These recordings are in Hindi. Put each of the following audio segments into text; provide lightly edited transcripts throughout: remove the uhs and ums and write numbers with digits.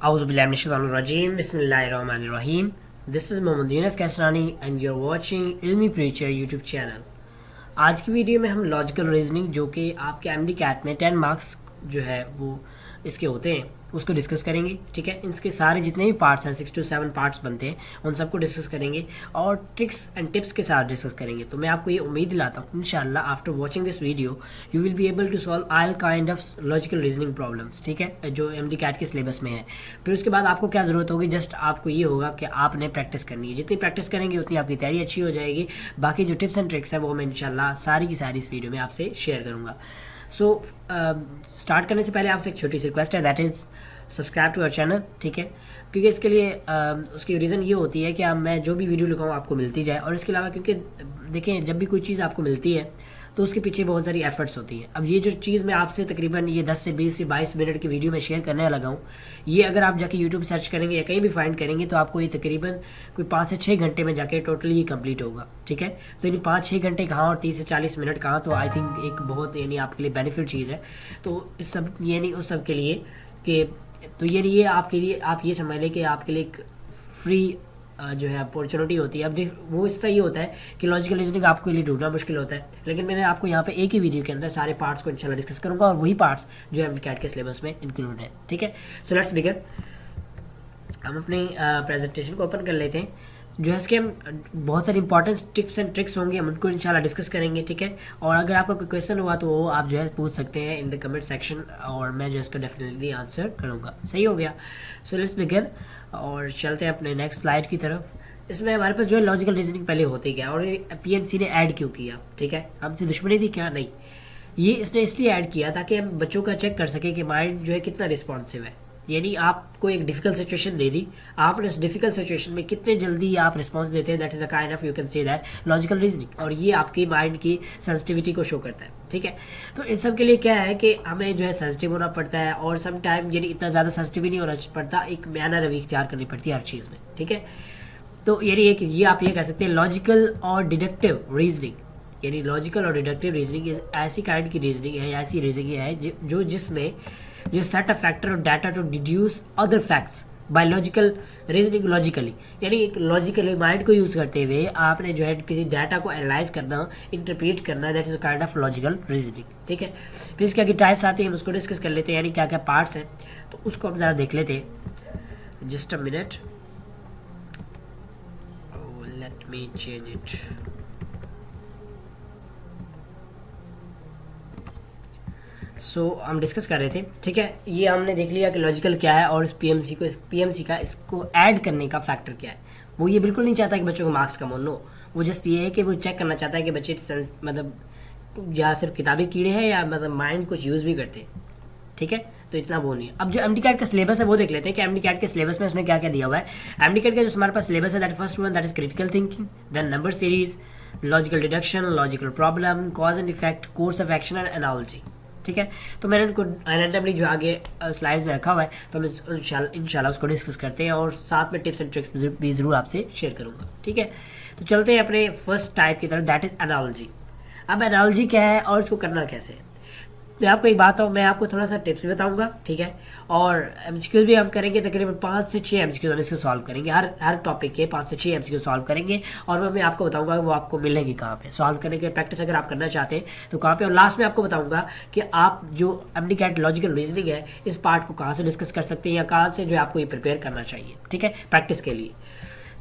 Auzubillahiminash-shaytanir-rajim. Bismillahir-rahmanir-rahim. This is Mohammad Yunus Kasrani and you're watching Ilmi Preacher YouTube channel. आज की वीडियो में हम लॉजिकल रीजनिंग जो कि आपके एमडी कैट में 10 मार्क्स जो है वो इसके होते हैं उसको डिस्कस करेंगे। ठीक है, इसके सारे जितने भी पार्ट्स हैं 6 to 7 पार्ट्स बनते हैं उन सबको डिस्कस करेंगे और ट्रिक्स एंड टिप्स के साथ डिस्कस करेंगे। तो मैं आपको ये उम्मीद दिलाता हूँ इंशाल्लाह after watching this video you will be able to solve all kind of logical reasoning problems. ठीक है, जो एमडी कैट के सिलेबस में है। फिर उसके बाद आपको क्या ज़रूरत होगी, जस्ट आपको ये होगा कि आपने प्रैक्टिस करनी है। जितनी प्रैक्टिस करेंगे उतनी आपकी तैयारी अच्छी हो जाएगी। बाकी जो टिप्स एंड ट्रिक्स हैं वो मैं इंशाल्लाह सारी की सारी इस वीडियो में आपसे शेयर करूँगा। सो स्टार्ट करने से पहले आपसे एक छोटी सी रिक्वेस्ट है, that is subscribe to our channel. ठीक है, क्योंकि इसके लिए उसकी रीज़न ये होती है कि मैं जो भी वीडियो लिखाऊँ आपको मिलती जाए। और इसके अलावा क्योंकि देखें जब भी कोई चीज़ आपको मिलती है तो उसके पीछे बहुत सारी एफर्ट्स होती हैं। अब ये जो चीज़ मैं आपसे तकरीबन ये 10 से 20 से 22 मिनट की वीडियो में शेयर करने लगा हूँ, ये अगर आप जाके यूट्यूब सर्च करेंगे या कहीं भी फाइंड करेंगे तो आपको ये तकरीबन कोई 5 से 6 घंटे में जाके टोटली ये कंप्लीट होगा। ठीक है, तो यानी 5-6 घंटे कहाँ और 30 से 40 मिनट कहाँ, तो आई थिंक एक बहुत यानी आपके लिए बेनिफिट चीज़ है। तो इस सब यानी उस सब के लिए कि तो ये आपके लिए आप ये समझ लें कि आपके लिए एक फ्री जो है अपॉर्चुनिटी होती है। अब देख वो इस तरह ये होता है कि लॉजिकल रीजनिंग आपके लिए ढूंढना मुश्किल होता है, लेकिन मैंने आपको यहाँ पे एक ही वीडियो के अंदर सारे पार्ट्स को इंशाल्लाह डिस्कस करूँगा और वही पार्ट्स जो है कैट के सिलेबस में इंक्लूड है। ठीक है, सो लेट्स बिगिन। हम अपनी प्रेजेंटेशन को ओपन कर लेते हैं। जो है इसके हम बहुत सारी इंपॉर्टेंट टिप्स एंड ट्रिक्स होंगे, हम उनको इंशाल्लाह डिस्कस करेंगे। ठीक है, और अगर आपका कोई क्वेश्चन हुआ तो वो आप जो है पूछ सकते हैं इन द कमेंट सेक्शन और मैं जो इसका डेफिनेटली आंसर करूँगा। सही हो गया, सो लेट्स बिगिन और चलते हैं अपने नेक्स्ट स्लाइड की तरफ। इसमें हमारे पास जो है लॉजिकल रीजनिंग पहले होती क्या और पीएमसी ने ऐड क्यों किया। ठीक है, हमसे दुश्मनी थी क्या, नहीं, ये इसने इसलिए ऐड किया ताकि हम बच्चों का चेक कर सके कि माइंड जो है कितना रिस्पॉन्सिव है। यानी आपको एक डिफिकल्ट सिचुएशन दे दी, आपने उस डिफिकल्ट सिचुएशन में कितने जल्दी आप रिस्पॉन्स देते हैं, that is a kind of you can say that logical reasoning. और ये आपकी माइंड की सेंसिटिविटी को शो करता है। ठीक है, तो इन सब के लिए क्या है कि हमें जो है सेंसिटिव होना पड़ता है और सम टाइम यानी इतना ज़्यादा सेंसिटिव नहीं होना पड़ता, एक बयाना रवि इख्तियार करनी पड़ती है हर चीज़ में। ठीक है, तो यानी एक ये आप ये कह सकते हैं लॉजिकल और डिडक्टिव रीजनिंग, यानी लॉजिकल और डिडक्टिव रीजनिंग ऐसी काइंड की रीजनिंग है, ऐसी रीजनिंग है जो जिसमें जो सेट अ फैक्टर और data to deduce other facts by logical reasoning logically, यानी एक लॉजिकल माइंड को यूज करते हुए आपने जो है किसी डाटा को एनालाइज करना, इंटरप्रेट करना, that is a kind of logical reasoning. ठीक है, फिर इसके आगे टाइप्स आती हैं, हम उसको डिस्कस कर लेते हैं, यानी क्या क्या पार्ट्स हैं तो उसको हम ज़रा देख लेते हैं। Just a minute, let me change it। हम डिस्कस कर रहे थे। ठीक है, ये हमने देख लिया कि लॉजिकल क्या है और इस पीएमसी का इसको ऐड करने का फैक्टर क्या है। वो ये बिल्कुल नहीं चाहता कि बच्चों को मार्क्स कम हो, नो, वो जस्ट ये है कि वो चेक करना चाहता है कि बच्चे मतलब या सिर्फ किताबी कीड़े हैं या मतलब माइंड कुछ यूज़ भी करते हैं। ठीक है, तो इतना वो नहीं है। अब जो एमडी कैट का सिलेबस है वो देख लेते हैं कि एमडी कैट के सिलेबस में इसमें क्या क्या दिया हुआ है। एमडी कैट का जो हमारे पास सिलेबस है that first one that is critical thinking, then number series, logical deduction, logical problem, cause and effect, course of action and analogy. ठीक है, तो मैंने उनको रैंडमली जो आगे स्लाइड्स में रखा हुआ है तो हम इंशाल्लाह उसको डिस्कस करते हैं और साथ में टिप्स एंड ट्रिक्स भी ज़रूर आपसे शेयर करूँगा। ठीक है, तो चलते हैं अपने फर्स्ट टाइप की तरफ, दैट इज एनालॉजी। अब एनालॉजी क्या है और इसको करना कैसे है, मैं आपको एक बात मैं आपको थोड़ा सा टिप्स भी बताऊंगा। ठीक है, और एमसीक्यूज भी हम करेंगे, तकरीबन 5 से 6 एमसीक्यूज हम इसको सॉल्व करेंगे, हर टॉपिक के 5 से 6 एमसीक्यूज सॉल्व करेंगे और मैं आपको बताऊंगा वो आपको मिलेंगे कहाँ पे, सॉल्व करने के प्रैक्टिस अगर आप करना चाहते हैं तो कहाँ पे। और लास्ट में आपको बताऊंगा कि आप जो एमडी कैट लॉजिकल रीजनिंग है इस पार्ट को कहाँ से डिस्कस कर सकते हैं या कहाँ से जो है आपको ये प्रिपेयर करना चाहिए। ठीक है, प्रैक्टिस के लिए।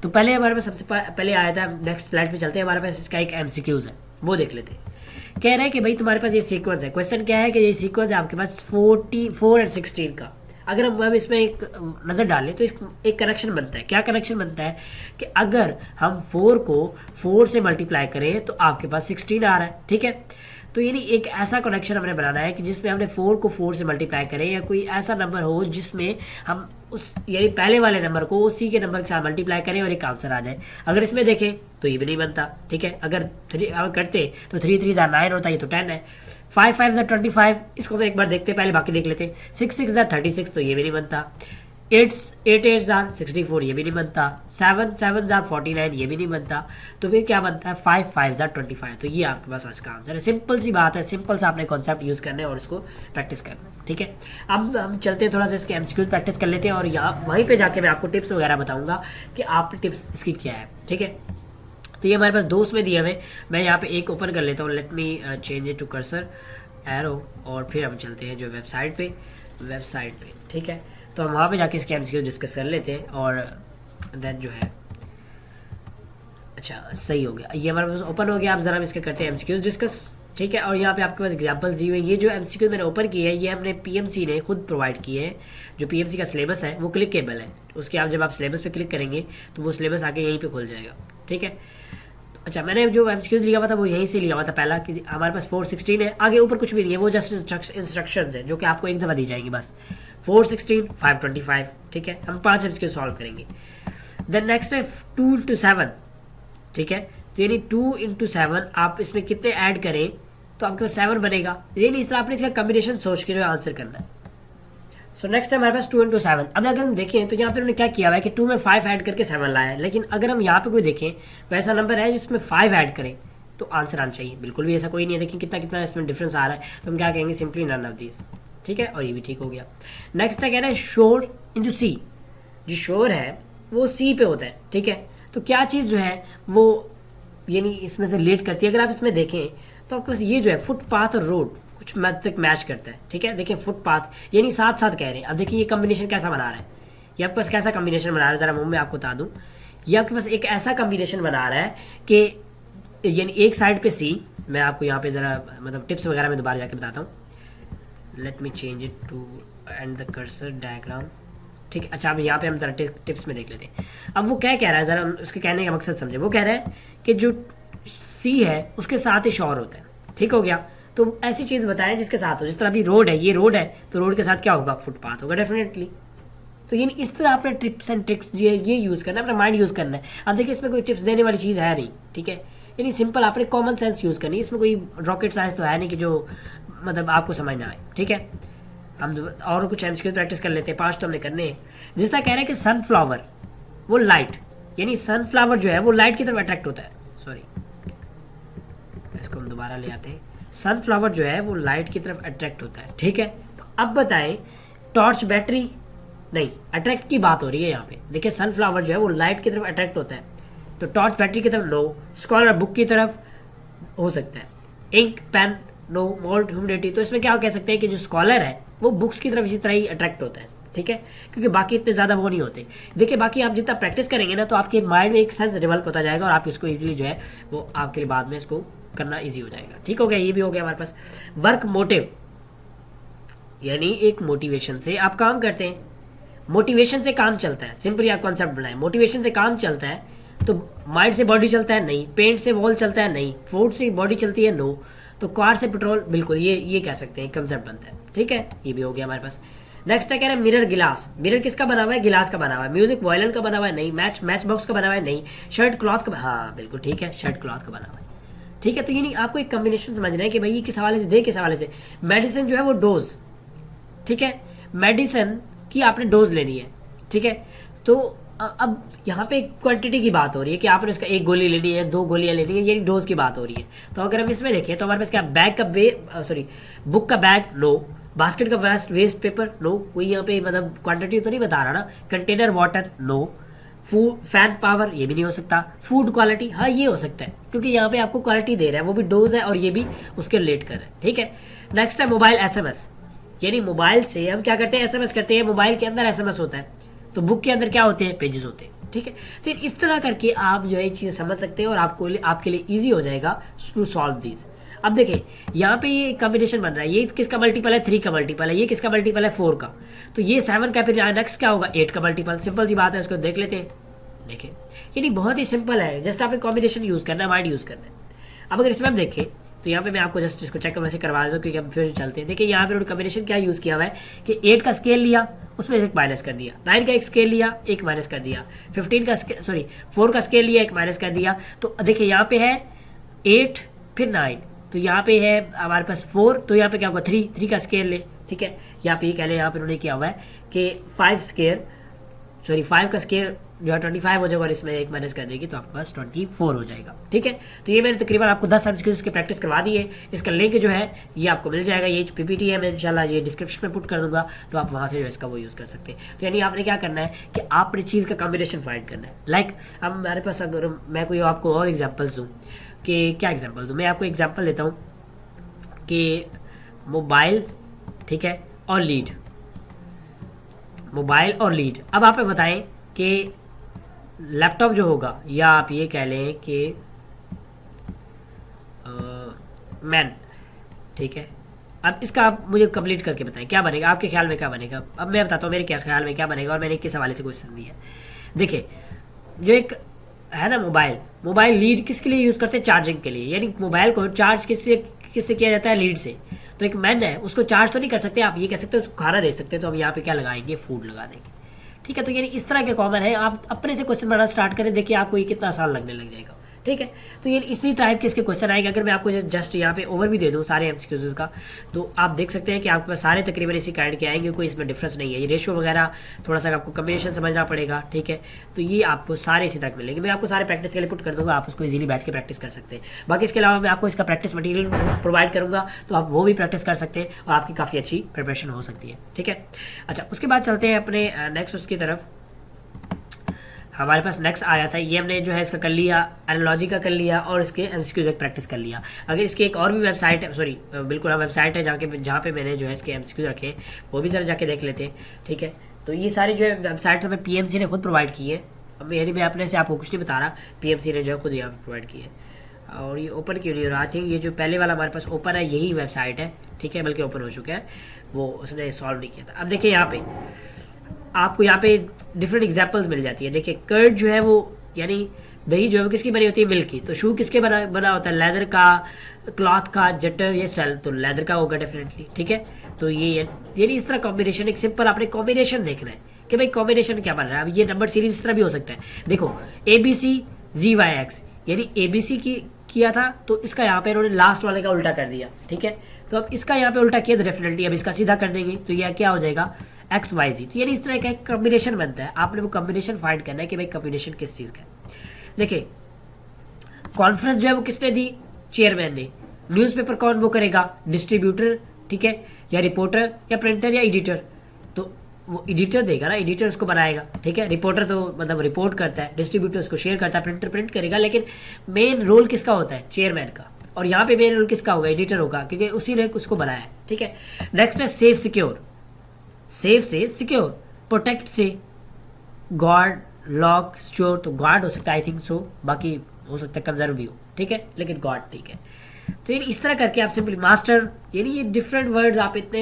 तो पहले हमारे पास सबसे पहले आया था, नेक्स्ट स्लाइड पे चलते हैं, हमारे पास इसका एक एमसीक्यूज है वो देख लेते हैं। कह रहे हैं कि भाई तुम्हारे पास ये सीक्वेंस है, क्वेश्चन क्या है कि ये सीक्वेंस है आपके पास 44 और 16 का। अगर हम इसमें एक नज़र डालें तो एक कनेक्शन बनता है। क्या कनेक्शन बनता है कि अगर हम 4 को 4 से मल्टीप्लाई करें तो आपके पास 16 आ रहा है। ठीक है, तो यानी एक ऐसा कनेक्शन हमने बनाना है कि जिसमें हमने 4 को 4 से मल्टीप्लाई करें या कोई ऐसा नंबर हो जिसमें हम उस यानी पहले वाले नंबर को उसी के नंबर के साथ मल्टीप्लाई करें और एक आंसर आ जाए। अगर इसमें देखें तो ये भी नहीं बनता। ठीक है, अगर करते तो 3 3 9 होता, ये तो 10 है। 5 5 25, इसको हम एक बार देखते हैं, पहले बाकी देख लेते हैं। 6 6 36, तो ये भी नहीं बनता। 8 8 जार 64, ये भी नहीं बनता। 7 7 जार 49, ये भी नहीं बनता। तो फिर क्या बनता है? 5 5 जार 25। तो ये आपके पास आज का आंसर है। सिंपल सी बात है, सिंपल सा आपने कॉन्सेप्ट यूज करना है और इसको प्रैक्टिस करना है। ठीक है, अब हम चलते हैं थोड़ा सा इसके एमसीक्यूज प्रैक्टिस कर लेते हैं और यहाँ वहीं पे जाके मैं आपको टिप्स वगैरह बताऊंगा कि आप टिप्स इसकी क्या है। ठीक है, तो ये हमारे पास दो उसमें दिए हुए। मैं यहाँ पे एक ओपन कर लेता हूँ। Let me change it to cursor arrow और फिर हम चलते हैं जो वेबसाइट पे। ठीक है, तो हम वहाँ पे जाके इसके एमसीक्यू डिस्कस कर लेते हैं और देन जो है अच्छा सही हो गया, ये हमारे पास ओपन हो गया। आप जरा इसके करते हैं एमसीक्यूज डिस्कस। ठीक है, और यहाँ पे आपके पास एग्जांपल्स दी हुई है। ये जो एमसीक्यू मैंने ओपन किए हैं ये हमने पीएमसी ने खुद प्रोवाइड किए हैं। जो पीएमसी का सिलेबस है वो क्लिकेबल है, उसके आप जब आप सिलेबस पे क्लिक करेंगे तो वो सिलेबस आके यहीं पे खुल जाएगा। ठीक है, अच्छा मैंने जो एमसीक्यूज लिया हुआ था वो यहीं से लिया हुआ था पहला, कि हमारे पास 416 है, आगे ऊपर कुछ भी नहीं है, वो जस्ट इंस्ट्रक्शंस है जो कि आपको एक दफ़ा दी जाएगी बस। 416 525। ठीक है, हम 5 एमसीक्यू सॉल्व करेंगे। देन नेक्स्ट है 2 into 7। ठीक है, तो यानी 2 into 7 आप इसमें कितने ऐड करें तो आपके पास 7 बनेगा। ये नहीं, इस तरह आपने इसका कम्बिनेशन सोच के जो आंसर करना है। सो नेक्स्ट हमारे पास 2 into 7। अब अगर हम देखें तो यहाँ पे उन्होंने क्या किया हुआ है कि 2 में 5 ऐड करके 7 लाया है, लेकिन अगर हम यहाँ पे कोई देखें वैसा नंबर है जिसमें 5 ऐड करें तो आंसर आना चाहिए। बिल्कुल भी ऐसा कोई नहीं है। देखिए कितना कितना इसमें डिफरेंस आ रहा है, तो हम क्या कहेंगे? Simply none of these. ठीक है, और ये भी ठीक हो गया। नेक्स्ट है कह रहा है शोर इंटू सी। जो शोर है वो सी पे होता है। ठीक है, तो क्या चीज़ जो है वो यानी इसमें से रिलेट करती है। अगर आप इसमें देखें तो आपके पास ये जो है फुटपाथ और रोड कुछ हद तक मैच करता है। ठीक है, देखिए फुटपाथ यानी साथ साथ कह रहे हैं। अब देखिए ये कॉम्बिनेशन कैसा बना रहा है, ये आपके पास कैसा कॉम्बिनेशन बना रहा है, जरा मुंह में आपको बता दूं। ये आपके पास एक ऐसा कॉम्बिनेशन बना रहा है कि यानी एक साइड पे सी, मैं आपको यहाँ पे जरा मतलब टिप्स वगैरह में दोबारा जाके बताता हूँ। Let me change it to and the cursor diagram. ठीक है, अच्छा अब यहाँ पे हम जरा टिप्स में देख लेते हैं। अब वो क्या कह रहा है, जरा उसके कहने का मकसद समझे। वो कह रहा है कि जो सी है उसके साथ ही शोर होता है। ठीक हो गया, तो ऐसी चीज बताएं जिसके साथ हो। जिस तरह अभी रोड है, ये रोड है तो रोड के साथ क्या होगा? फुटपाथ होगा डेफिनेटली। तो यानी इस तरह आपने टिप्स एंड ट्रिक्स ये यूज करना है, अपना माइंड यूज करना है। अब देखिए इसमें कोई टिप्स देने वाली चीज है नहीं। ठीक है, यानी सिंपल आपने कॉमन सेंस यूज करनी है। इसमें कोई रॉकेट साइंस तो है नहीं कि जो मतलब आपको समझ ना आए। ठीक है, हम और कुछ एमसीक्यू प्रैक्टिस कर लेते हैं। 5 तो हमने करने हैं। जिस तरह कह रहे हैं कि सनफ्लावर वो लाइट, यानी सनफ्लावर जो है वो लाइट की तरफ अट्रैक्ट होता है। सॉरी, इसको हम दोबारा ले आते हैं। सनफ्लावर जो है वो लाइट की तरफ अट्रैक्ट होता है। ठीक है, तो अब बताएं टॉर्च बैटरी नहीं, अट्रैक्ट की बात हो रही है यहाँ पे। देखिए सनफ्लावर जो है वो लाइट की तरफ अट्रैक्ट होता है, तो टॉर्च बैटरी की तरफ नो, स्कॉलर बुक की तरफ हो सकता है, ink pen no, molt humidity. तो इसमें क्या कह सकते हैं कि जो स्कॉलर है वो बुक्स की तरफ इसी तरह ही अट्रैक्ट होता है। ठीक है, क्योंकि बाकी इतने ज़्यादा वो नहीं होते। देखिए बाकी आप जितना प्रैक्टिस करेंगे ना तो आपके माइंड में एक सेंस डेवलप होता जाएगा और आप इसको इजीली जो है वो आपके लिए बाद में इसको करना इजी हो जाएगा। ठीक हो गया, ये भी हो गया हमारे पास। वर्क मोटिव यानी एक मोटिवेशन से आप काम करते हैं, मोटिवेशन से काम चलता है। सिंपली आप कॉन्सेप्ट बनाएं, मोटिवेशन से काम चलता है तो माइंड से बॉडी चलता है नहीं, पेंट से वॉल चलता है नहीं, फूड से बॉडी चलती है नो, तो कार से पेट्रोल बिल्कुल, ये कह सकते हैं कंसेप्ट बनता है। ठीक है, ये भी हो गया हमारे पास। नेक्स्ट है कह रहे हैं मिरर गिलास। मिरर किसका बना हुआ है? गिलास का बना हुआ है। म्यूजिक वायलिन का बना हुआ है नहीं, मैच बॉक्स का बना हुआ है नहीं, शर्ट क्लॉथ का, हाँ बिल्कुल ठीक है, शर्ट क्लॉथ का बना हुआ है। ठीक है, तो ये नहीं आपको एक कॉम्बिनेशन समझना है कि भाई ये किस हवाले से दे, किस हवाले से। मेडिसिन जो है वो डोज, ठीक है, मेडिसिन की आपने डोज लेनी है। ठीक है, तो अब यहाँ पे क्वांटिटी की बात हो रही है कि आपने उसका 1 गोली लेनी है, 2 गोलियां लेनी है, ये डोज की बात हो रही है। तो अगर हम इसमें देखें तो हमारे पास क्या, बैग का बुक का बैग नो, बास्केट का वेस्ट पेपर नो, कोई यहाँ पे मतलब क्वांटिटी तो नहीं बता रहा ना। Container water no, food fan power ये भी नहीं हो सकता। फूड क्वालिटी हाँ ये हो सकता है क्योंकि यहाँ पे आपको क्वालिटी दे रहा है, वो भी डोज है और ये भी उसके रिलेट कर रहा है। ठीक है, नेक्स्ट है मोबाइल एसएमएस, यानी मोबाइल से हम क्या करते हैं, एसएमएस करते हैं। मोबाइल के अंदर एसएमएस होता है तो बुक के अंदर क्या होते हैं, पेजेस होते हैं। ठीक है, तो इस तरह करके आप जो है चीज़ समझ सकते हैं और आपको आपके लिए ईजी हो जाएगा टू सॉल्व दीज। अब देखिए यहाँ पे ये कॉम्बिनेशन बन रहा है, ये किसका मल्टीपल है, 3 का मल्टीपल है, ये किसका मल्टीपल है, 4 का, तो ये 7 का, फिर नेक्स्ट क्या होगा, 8 का मल्टीपल। सिंपल सी बात है, इसको देख लेते हैं। देखिए यानी बहुत ही सिंपल है, जस्ट आपने कॉम्बिनेशन यूज करना है, माइंड यूज करना है। अब अगर इसमें हम देखें तो यहाँ पे मैं आपको जस्ट इसको चेक वैसे करवा देता हूँ क्योंकि अब फिर चलते हैं। देखिए यहाँ पे कॉम्बिनेशन क्या यूज किया हुआ है कि 8 का स्केल लिया, उसमें 1 माइनस कर दिया, 9 का एक स्केल लिया, 1 माइनस कर दिया, 4 का स्केल लिया, 1 माइनस कर दिया। तो देखिए यहाँ पे है 8 फिर 9, तो यहाँ पे है हमारे पास 4, तो यहाँ पे क्या होगा 3 का स्केल ले। ठीक है, यहाँ पे ये कह ले, यहाँ पे उन्होंने किया हुआ है कि 5 स्केयर सॉरी 5 का स्केयर जो है 25 हो जाएगा और इसमें एक माइनस कर देगी तो आपके पास 24 हो जाएगा। ठीक है, तो ये मैंने तकरीबन आपको 10 एमसीक्यूज की प्रैक्टिस करवा दी है। इसका लिंक जो है ये आपको मिल जाएगा, ये पीपीटी है, मैं इंशाल्लाह ये डिस्क्रिप्शन में पुट कर दूंगा, तो आप वहाँ से जो है इसका वो यूज़ कर सकते हैं। तो यानी आपने क्या करना है कि आपने चीज़ का कॉम्बिनेशन फाइंड करना है। लाइक अब हमारे पास अगर मैं कोई आपको और एग्जाम्पल्स दूँ कि क्या एग्जाम्पल दूँ, मैं आपको एग्जाम्पल देता हूँ कि मोबाइल, ठीक है, और लीड, मोबाइल और लीड। अब आप बताएं कि लैपटॉप जो होगा, या आप ये कह लें कि मैन, ठीक है। अब इसका आप मुझे कंप्लीट करके बताएं क्या बनेगा, आपके ख्याल में क्या बनेगा। अब मैं बताता हूँ मेरे क्या ख्याल में क्या बनेगा, और मैंने किस हवाले से क्वेश्चन दिया है। देखिए जो एक है ना मोबाइल, मोबाइल लीड किसके लिए यूज़ करते हैं, चार्जिंग के लिए। यानी मोबाइल को चार्ज किससे किया जाता है, लीड से। तो एक मैन है, उसको चार्ज तो नहीं कर सकते, आप ये कह सकते हैं उसको खाना दे सकते हैं, तो हम यहाँ पे क्या लगाएंगे, फूड लगा देंगे। ठीक है, तो यानी इस तरह के कॉमन है, आप अपने से क्वेश्चन बनाना स्टार्ट करें, देखिए आपको ये कितना आसान लगने लग जाएगा। ठीक है, तो ये इसी टाइप के इसके क्वेश्चन आएंगे। अगर मैं आपको जस्ट यहाँ पे ओवर भी दे दूँ सारे एमसीक्यूज का, तो आप देख सकते हैं कि आपके पास सारे तकरीबन इसी काइंड के आएंगे, कोई इसमें डिफरेंस नहीं है। ये रेशियो वगैरह थोड़ा सा आपको कम्बिनेशन समझना पड़ेगा। ठीक है, तो ये आपको सारे इसी तरह मिलेंगे। मैं आपको सारे प्रैक्टिस के लिए पुट कर दूंगा, आप उसको इजीली बैठ के प्रैक्टिस कर सकते हैं। बाकी इसके अलावा मैं आपको इसका प्रैक्टिस मटीरियल प्रोवाइड करूंगा, तो आप वो भी प्रैक्टिस कर सकते हैं और आपकी काफ़ी अच्छी प्रिपरेशन हो सकती है। ठीक है, अच्छा उसके बाद चलते हैं अपने नेक्स्ट उसकी तरफ। हमारे पास नेक्स्ट आया था, ये हमने जो है इसका कर लिया, एनालॉजी का कर लिया, और इसके एमसीक्यूज एक प्रैक्टिस कर लिया। अगर इसकी एक और भी वेबसाइट है, सॉरी बिल्कुल वेबसाइट है जहाँ पे मैंने जो है इसके एमसीक्यूज रखे, वो भी ज़रा जाके देख लेते हैं। ठीक है, तो ये सारी जो है वेबसाइट हमें पीएमसी ने खुद प्रोवाइड की है। अब यानी मैं अपने से आपको कुछ नहीं बता रहा, पीएमसी ने जो है खुद यहाँ पर प्रोवाइड की है। और ये ओपन क्यों नहीं हो रहा थी, ये जो पहले वाला हमारे पास ओपन है यही वेबसाइट है। ठीक है, बल्कि ओपन हो चुका है, वो उसने सॉल्व नहीं किया था। अब देखिए यहाँ पे आपको यहाँ पे डिफरेंट एग्जांपल्स मिल जाती है। देखिए कर्ड जो है वो यानी दही जो है वो किसकी बनी होती है, मिल्क की। तो शू किसके बना होता है, लेदर का, क्लॉथ का, जटर, ये सेल, तो लेदर का होगा डेफिनेटली। ठीक है, तो ये यानी इस तरह कॉम्बिनेशन, एक सिंपल आपने कॉम्बिनेशन देखना है कि भाई कॉम्बिनेशन क्या बन रहा है। अब ये नंबर सीरीज इस तरह भी हो सकता है। देखो ABCZYX, यानी ABC की किया था, तो इसका यहाँ पे इन्होंने लास्ट वाले का उल्टा कर दिया। ठीक है, तो अब इसका यहाँ पे उल्टा किया तो डेफिनेटली अब इसका सीधा कर देंगे, तो यह क्या हो जाएगा, XYZ। तो यानी इस तरह का एक कॉम्बिनेशन बनता है, आपने वो कॉम्बिनेशन फाइंड करना है कि भाई कॉम्बिनेशन किस चीज़ का है। देखिए कॉन्फ्रेंस जो है वो किसने दी, चेयरमैन ने। न्यूज़पेपर कौन वो करेगा, डिस्ट्रीब्यूटर, ठीक है, या रिपोर्टर, या प्रिंटर, या एडिटर। तो वो एडिटर देगा ना, एडिटर उसको बनाएगा। ठीक है, रिपोर्टर तो मतलब रिपोर्ट करता है, डिस्ट्रीब्यूटर उसको शेयर करता है, प्रिंटर प्रिंट करेगा। लेकिन मेन रोल किसका होता है, चेयरमैन का। और यहाँ पे मेन रोल किसका होगा, एडिटर होगा, क्योंकि उसी ने उसको बनाया है। ठीक है, नेक्स्ट है सेफ सिक्योर, सेफ से सिक्योर, प्रोटेक्ट से गार्ड, लॉक, श्योर, तो गार्ड हो सकता है आई थिंक सो, बाकी हो सकता है कंजर्व भी हो। ठीक है, लेकिन गार्ड ठीक है। तो यानी इस तरह करके आप सिंपली मास्टर, यानी ये डिफरेंट वर्ड्स आप इतने,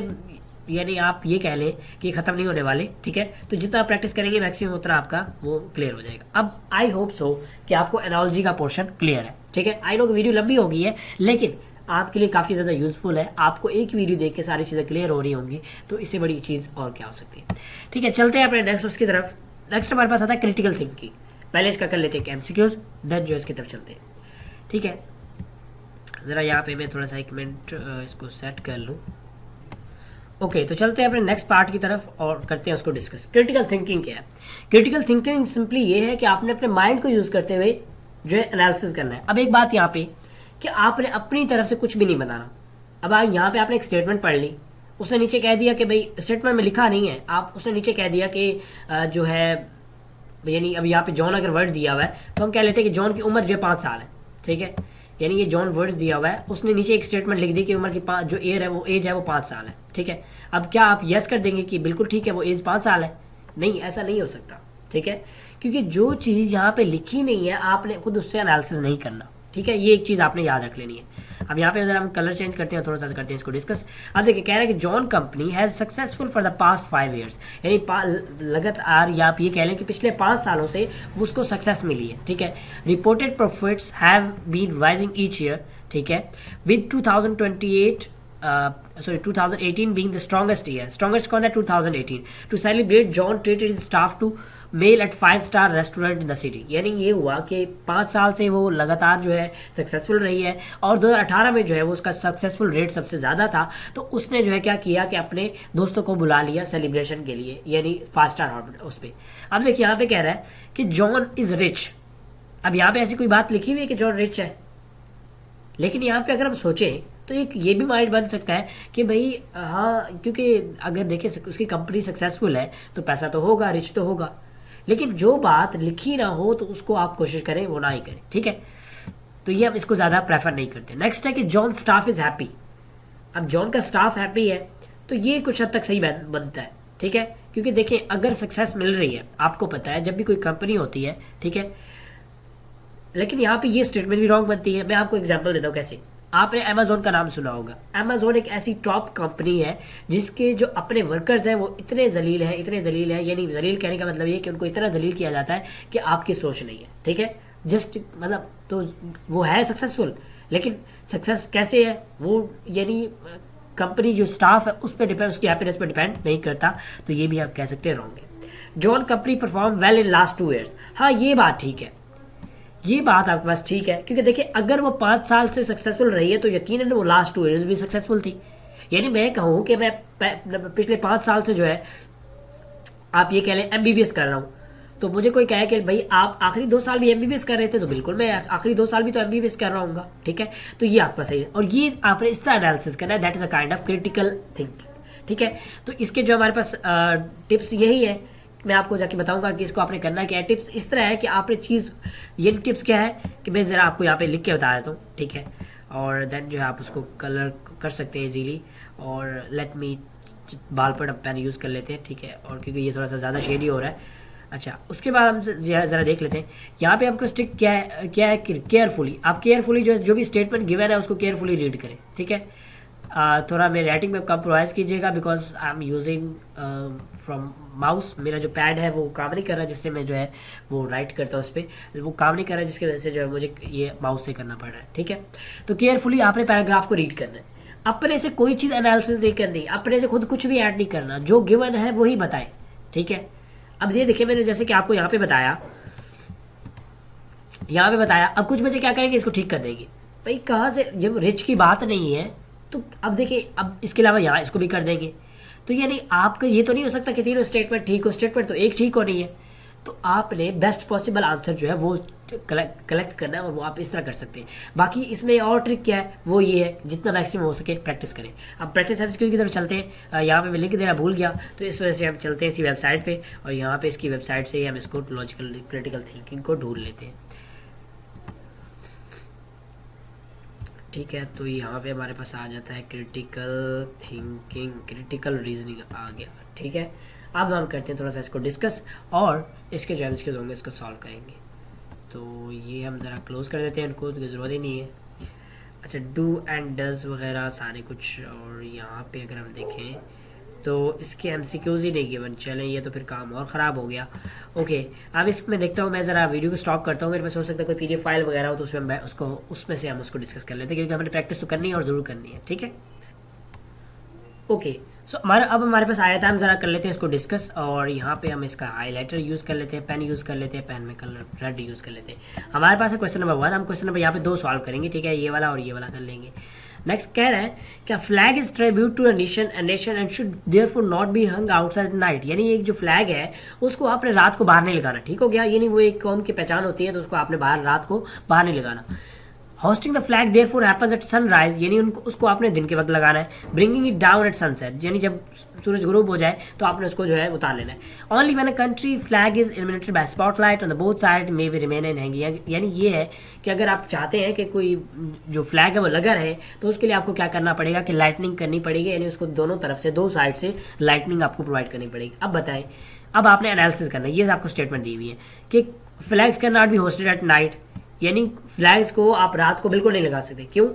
यानी आप ये कह लें कि खत्म नहीं होने वाले। ठीक है, तो जितना आप प्रैक्टिस करेंगे मैक्सिमम उतना आपका वो क्लियर हो जाएगा। अब आई होप सो कि आपको एनालॉजी का पोर्शन क्लियर है। ठीक है, आई नो कि वीडियो लंबी हो गई है, लेकिन आपके लिए काफ़ी ज़्यादा यूजफुल है। आपको एक वीडियो देख के सारी चीज़ें क्लियर हो रही होंगी, तो इससे बड़ी चीज़ और क्या हो सकती है। ठीक है, चलते हैं अपने नेक्स्ट उसकी तरफ। नेक्स्ट हमारे पास आता है क्रिटिकल थिंकिंग। पहले इसका कर लेते हैं एमसीक्यूज, देन जो इसकी तरफ चलते हैं। ठीक है, ज़रा यहाँ पे मैं थोड़ा सा एक मिनट इसको सेट कर लूँ। ओके, तो चलते हैं अपने नेक्स्ट पार्ट की तरफ और करते हैं उसको डिस्कस। क्रिटिकल थिंकिंग क्या है। क्रिटिकल थिंकिंग सिंपली ये है कि आपने अपने माइंड को यूज़ करते हुए जो है एनालिसिस करना है। अब एक बात यहाँ पे कि आपने अपनी तरफ से कुछ भी नहीं बनाना। अब आप यहाँ पे आपने एक स्टेटमेंट पढ़ ली, उसने नीचे कह दिया कि भाई स्टेटमेंट में लिखा नहीं है, आप उसने नीचे कह दिया कि जो है यानी अब यहाँ पे जॉन अगर वर्ड दिया हुआ है तो हम कह लेते हैं कि जॉन की उम्र जो है 5 साल है। ठीक है, यानी ये जॉन वर्ड्स दिया हुआ है, उसने नीचे एक स्टेटमेंट लिख दी कि उम्र की जो एज है वो 5 साल है। ठीक है, अब क्या आप यस कर देंगे कि बिल्कुल ठीक है वो एज 5 साल है? नहीं, ऐसा नहीं हो सकता। ठीक है, क्योंकि जो चीज़ यहाँ पे लिखी नहीं है आपने खुद उससे एनालिसिस नहीं करना। ठीक है, ये एक चीज़ आपने याद रख लेनी है। अब यहाँ पे अगर हम कलर चेंज करते हैं, थोड़ा सा करते हैं इसको डिस्कस। अब देखिए कह रहा है कि John company has successful for the past 5 years, यानी लगातार या आप ये कह लें कि पिछले 5 सालों से उसको सक्सेस मिली है। ठीक है, reported profits have been rising each year. ठीक है, with 2018 being the strongest year. Strongest कौन है, 2018. To celebrate, John treated his staff to meal at 5 star restaurant in the city. यानी ये हुआ कि 5 साल से वो लगातार जो है सक्सेसफुल रही है और 2018 में जो है वो उसका सक्सेसफुल रेट सबसे ज़्यादा था। तो उसने जो है क्या किया कि अपने दोस्तों को बुला लिया सेलिब्रेशन के लिए, यानी 5 स्टार उस पर। अब देखिए यहाँ पे कह रहा है कि जॉन इज़ रिच। अब यहाँ पे ऐसी कोई बात लिखी हुई है कि जॉन रिच है, लेकिन यहाँ पे अगर हम सोचें तो एक ये भी माइंड बन सकता है कि भाई हाँ, क्योंकि अगर देखें उसकी कंपनी सक्सेसफुल है तो पैसा तो होगा, रिच तो होगा। लेकिन जो बात लिखी ना हो तो उसको आप कोशिश करें वो ना ही करें, ठीक है। तो ये हम इसको ज़्यादा प्रेफर नहीं करते। नेक्स्ट है कि जॉन स्टाफ इज़ हैप्पी। अब जॉन का स्टाफ हैप्पी है तो ये कुछ हद तक सही बनता है, ठीक है। क्योंकि देखें अगर सक्सेस मिल रही है, आपको पता है जब भी कोई कंपनी होती है, ठीक है, लेकिन यहाँ पे ये स्टेटमेंट भी रॉन्ग बनती है। मैं आपको एग्जांपल देता हूँ कैसे। आपने अमेजोन का नाम सुना होगा। अमेजोन एक ऐसी टॉप कंपनी है जिसके जो अपने वर्कर्स हैं वो इतने जलील हैं, इतने जलील हैं। यानी जलील कहने का मतलब ये कि उनको इतना जलील किया जाता है कि आपकी सोच नहीं है, ठीक है। जस्ट मतलब तो वो है सक्सेसफुल, लेकिन सक्सेस कैसे है वो यानी कंपनी जो स्टाफ है उस पर डिपेंड, उसकी हैप्पीनेस पर डिपेंड नहीं करता। तो ये भी आप कह सकते हैं रॉन्ग है। John company perform well in last 2 years. हाँ, ये बात ठीक है, ये बात आपके पास ठीक है। क्योंकि देखिए अगर वो 5 साल से सक्सेसफुल रही है तो यकीनन वो लास्ट 2 ईयर्स भी सक्सेसफुल थी। यानी मैं कहूँ कि मैं पिछले 5 साल से जो है आप ये कह लें MBBS कर रहा हूँ, तो मुझे कोई कहे कि भाई आप आखिरी 2 साल भी MBBS कर रहे थे, तो बिल्कुल मैं आखिरी 2 साल भी तो MBBS कर रहा हूँ, ठीक है। तो ये आपका सही है और ये आपने इस तरह एनालिसिस करना है। That is a kind of critical thinking, ठीक है। तो इसके जो हमारे पास टिप्स यही है, मैं आपको जाके बताऊंगा कि इसको आपने करना क्या है। टिप्स इस तरह है कि आपने चीज़, ये टिप्स क्या है कि मैं ज़रा आपको यहाँ पे लिख के बता देता हूँ, ठीक है। और देन जो है आप उसको कलर कर सकते हैं इजीली। और लेट मी बाल पर पेन यूज़ कर लेते हैं, ठीक है। और क्योंकि ये थोड़ा सा ज़्यादा शेडी हो रहा है। अच्छा, उसके बाद हम ज़रा देख लेते हैं यहाँ पे आपको स्टिक क्या है केयरफुली। आप केयरफुली जो भी स्टेटमेंट गिवन है उसको केयरफुली रीड करें, ठीक है। थोड़ा मेरे राइटिंग में कंप्रोमाइज़ कीजिएगा because I am using from mouse. मेरा जो पैड है वो काम नहीं कर रहा जिससे मैं जो है वो राइट करता हूँ उस पर, वो काम नहीं कर रहा जिसकी वजह से जो है मुझे ये माउस से करना पड़ रहा है, ठीक है। तो केयरफुली आपने पैराग्राफ को रीड करना है, अपने से कोई चीज़ एनालिसिस नहीं करनी, अपने से खुद कुछ भी ऐड नहीं करना, जो गिवन है वही बताएं, ठीक है। अब ये देखिए मैंने जैसे कि आपको यहाँ पे बताया, अब कुछ बच्चे क्या करेंगे, इसको ठीक कर देंगे। भाई कहाँ से, जब रिच की बात नहीं है तो अब देखिए, अब इसके अलावा यहाँ इसको भी कर देंगे। तो यानी आपका ये तो नहीं हो सकता कि तीनों स्टेटमेंट ठीक हो, स्टेटमेंट तो एक ठीक होनी है। तो आपने बेस्ट पॉसिबल आंसर जो है वो कलेक्ट करना है और वो आप इस तरह कर सकते हैं। बाकी इसमें और ट्रिक क्या है वो ये है, जितना मैक्सिमम हो सके प्रैक्टिस करें। अब प्रैक्टिस एमसीक्यू की तरफ चलते हैं। यहाँ पे मैं लिंक देना भूल गया, तो इस वजह से हम चलते हैं इसी वेबसाइट पे और यहाँ पे इसकी वेबसाइट से ही हम इसको लॉजिकल क्रिटिकल थिंकिंग को ढूंढ लेते हैं, ठीक है। तो यहाँ पे हमारे पास आ जाता है क्रिटिकल थिंकिंग, क्रिटिकल रीजनिंग आ गया, ठीक है। अब हम करते हैं थोड़ा सा इसको डिस्कस और इसके जो एमसीक्यूज होंगे इसको सॉल्व करेंगे। तो ये हम ज़रा क्लोज कर देते हैं इनको, तो ज़रूरत ही नहीं है। अच्छा, डू एंड डज वगैरह सारे कुछ। और यहाँ पे अगर हम देखें तो इसके एमसीक्यूज ही नहीं गिवन, चलें ये तो फिर काम और ख़राब हो गया। ओके, अब इसमें देखता हूँ, मैं ज़रा वीडियो को स्टॉप करता हूँ। मेरे पास हो सकता है कोई PDF फाइल वगैरह हो तो उसमें मैं उसमें से हम उसको डिस्कस कर लेते हैं, क्योंकि हमने प्रैक्टिस तो करनी है और ज़रूर करनी है, ठीक है। ओके, सो अब हमारे पास आया था, हम ज़रा कर लेते हैं इसको डिस्कस। और यहाँ पे हम इसका हाईलाइटर यूज़ कर लेते हैं, पेन यूज़ कर लेते हैं, पेन में कलर रेड यूज़ कर लेते हैं। हमारे पास है क्वेश्चन नंबर 1। हम क्वेश्चन नंबर यहाँ पे 2 सॉल्व करेंगे, ठीक है, ये वाला और ये वाला कर लेंगे। नेक्स्ट कह रहा है क्या flag is tribute to a nation and should therefore not be hung outside night. यानी एक जो फ्लैग है उसको आपने रात को बाहर नहीं लगाना, ठीक हो गया। यानी वो एक कौम की पहचान होती है तो उसको आपने रात को बाहर नहीं लगाना। Hoisting the flag therefore happens at sunrise, यानी उसको आपने दिन के वक्त लगाना है। Bringing it down at sunset, यानी जब सूरज गुरूब हो जाए तो आपने उसको जो है उतार लेना है। Only when a country flag is illuminated by spotlight on the both side may be remain in hanging. यानी ये है कि अगर आप चाहते हैं कि कोई जो फ्लैग है वो लगा रहे तो उसके लिए आपको क्या करना पड़ेगा कि लाइटनिंग करनी पड़ेगी, यानी उसको दोनों तरफ से, 2 साइड से लाइटनिंग आपको प्रोवाइड करनी पड़ेगी। अब बताएं, अब आपने एनालिसिस करना है। ये आपको स्टेटमेंट दी हुई है कि flags can not be hosted at night, यानी फ्लैग्स को आप रात को बिल्कुल नहीं लगा सकते। क्यों?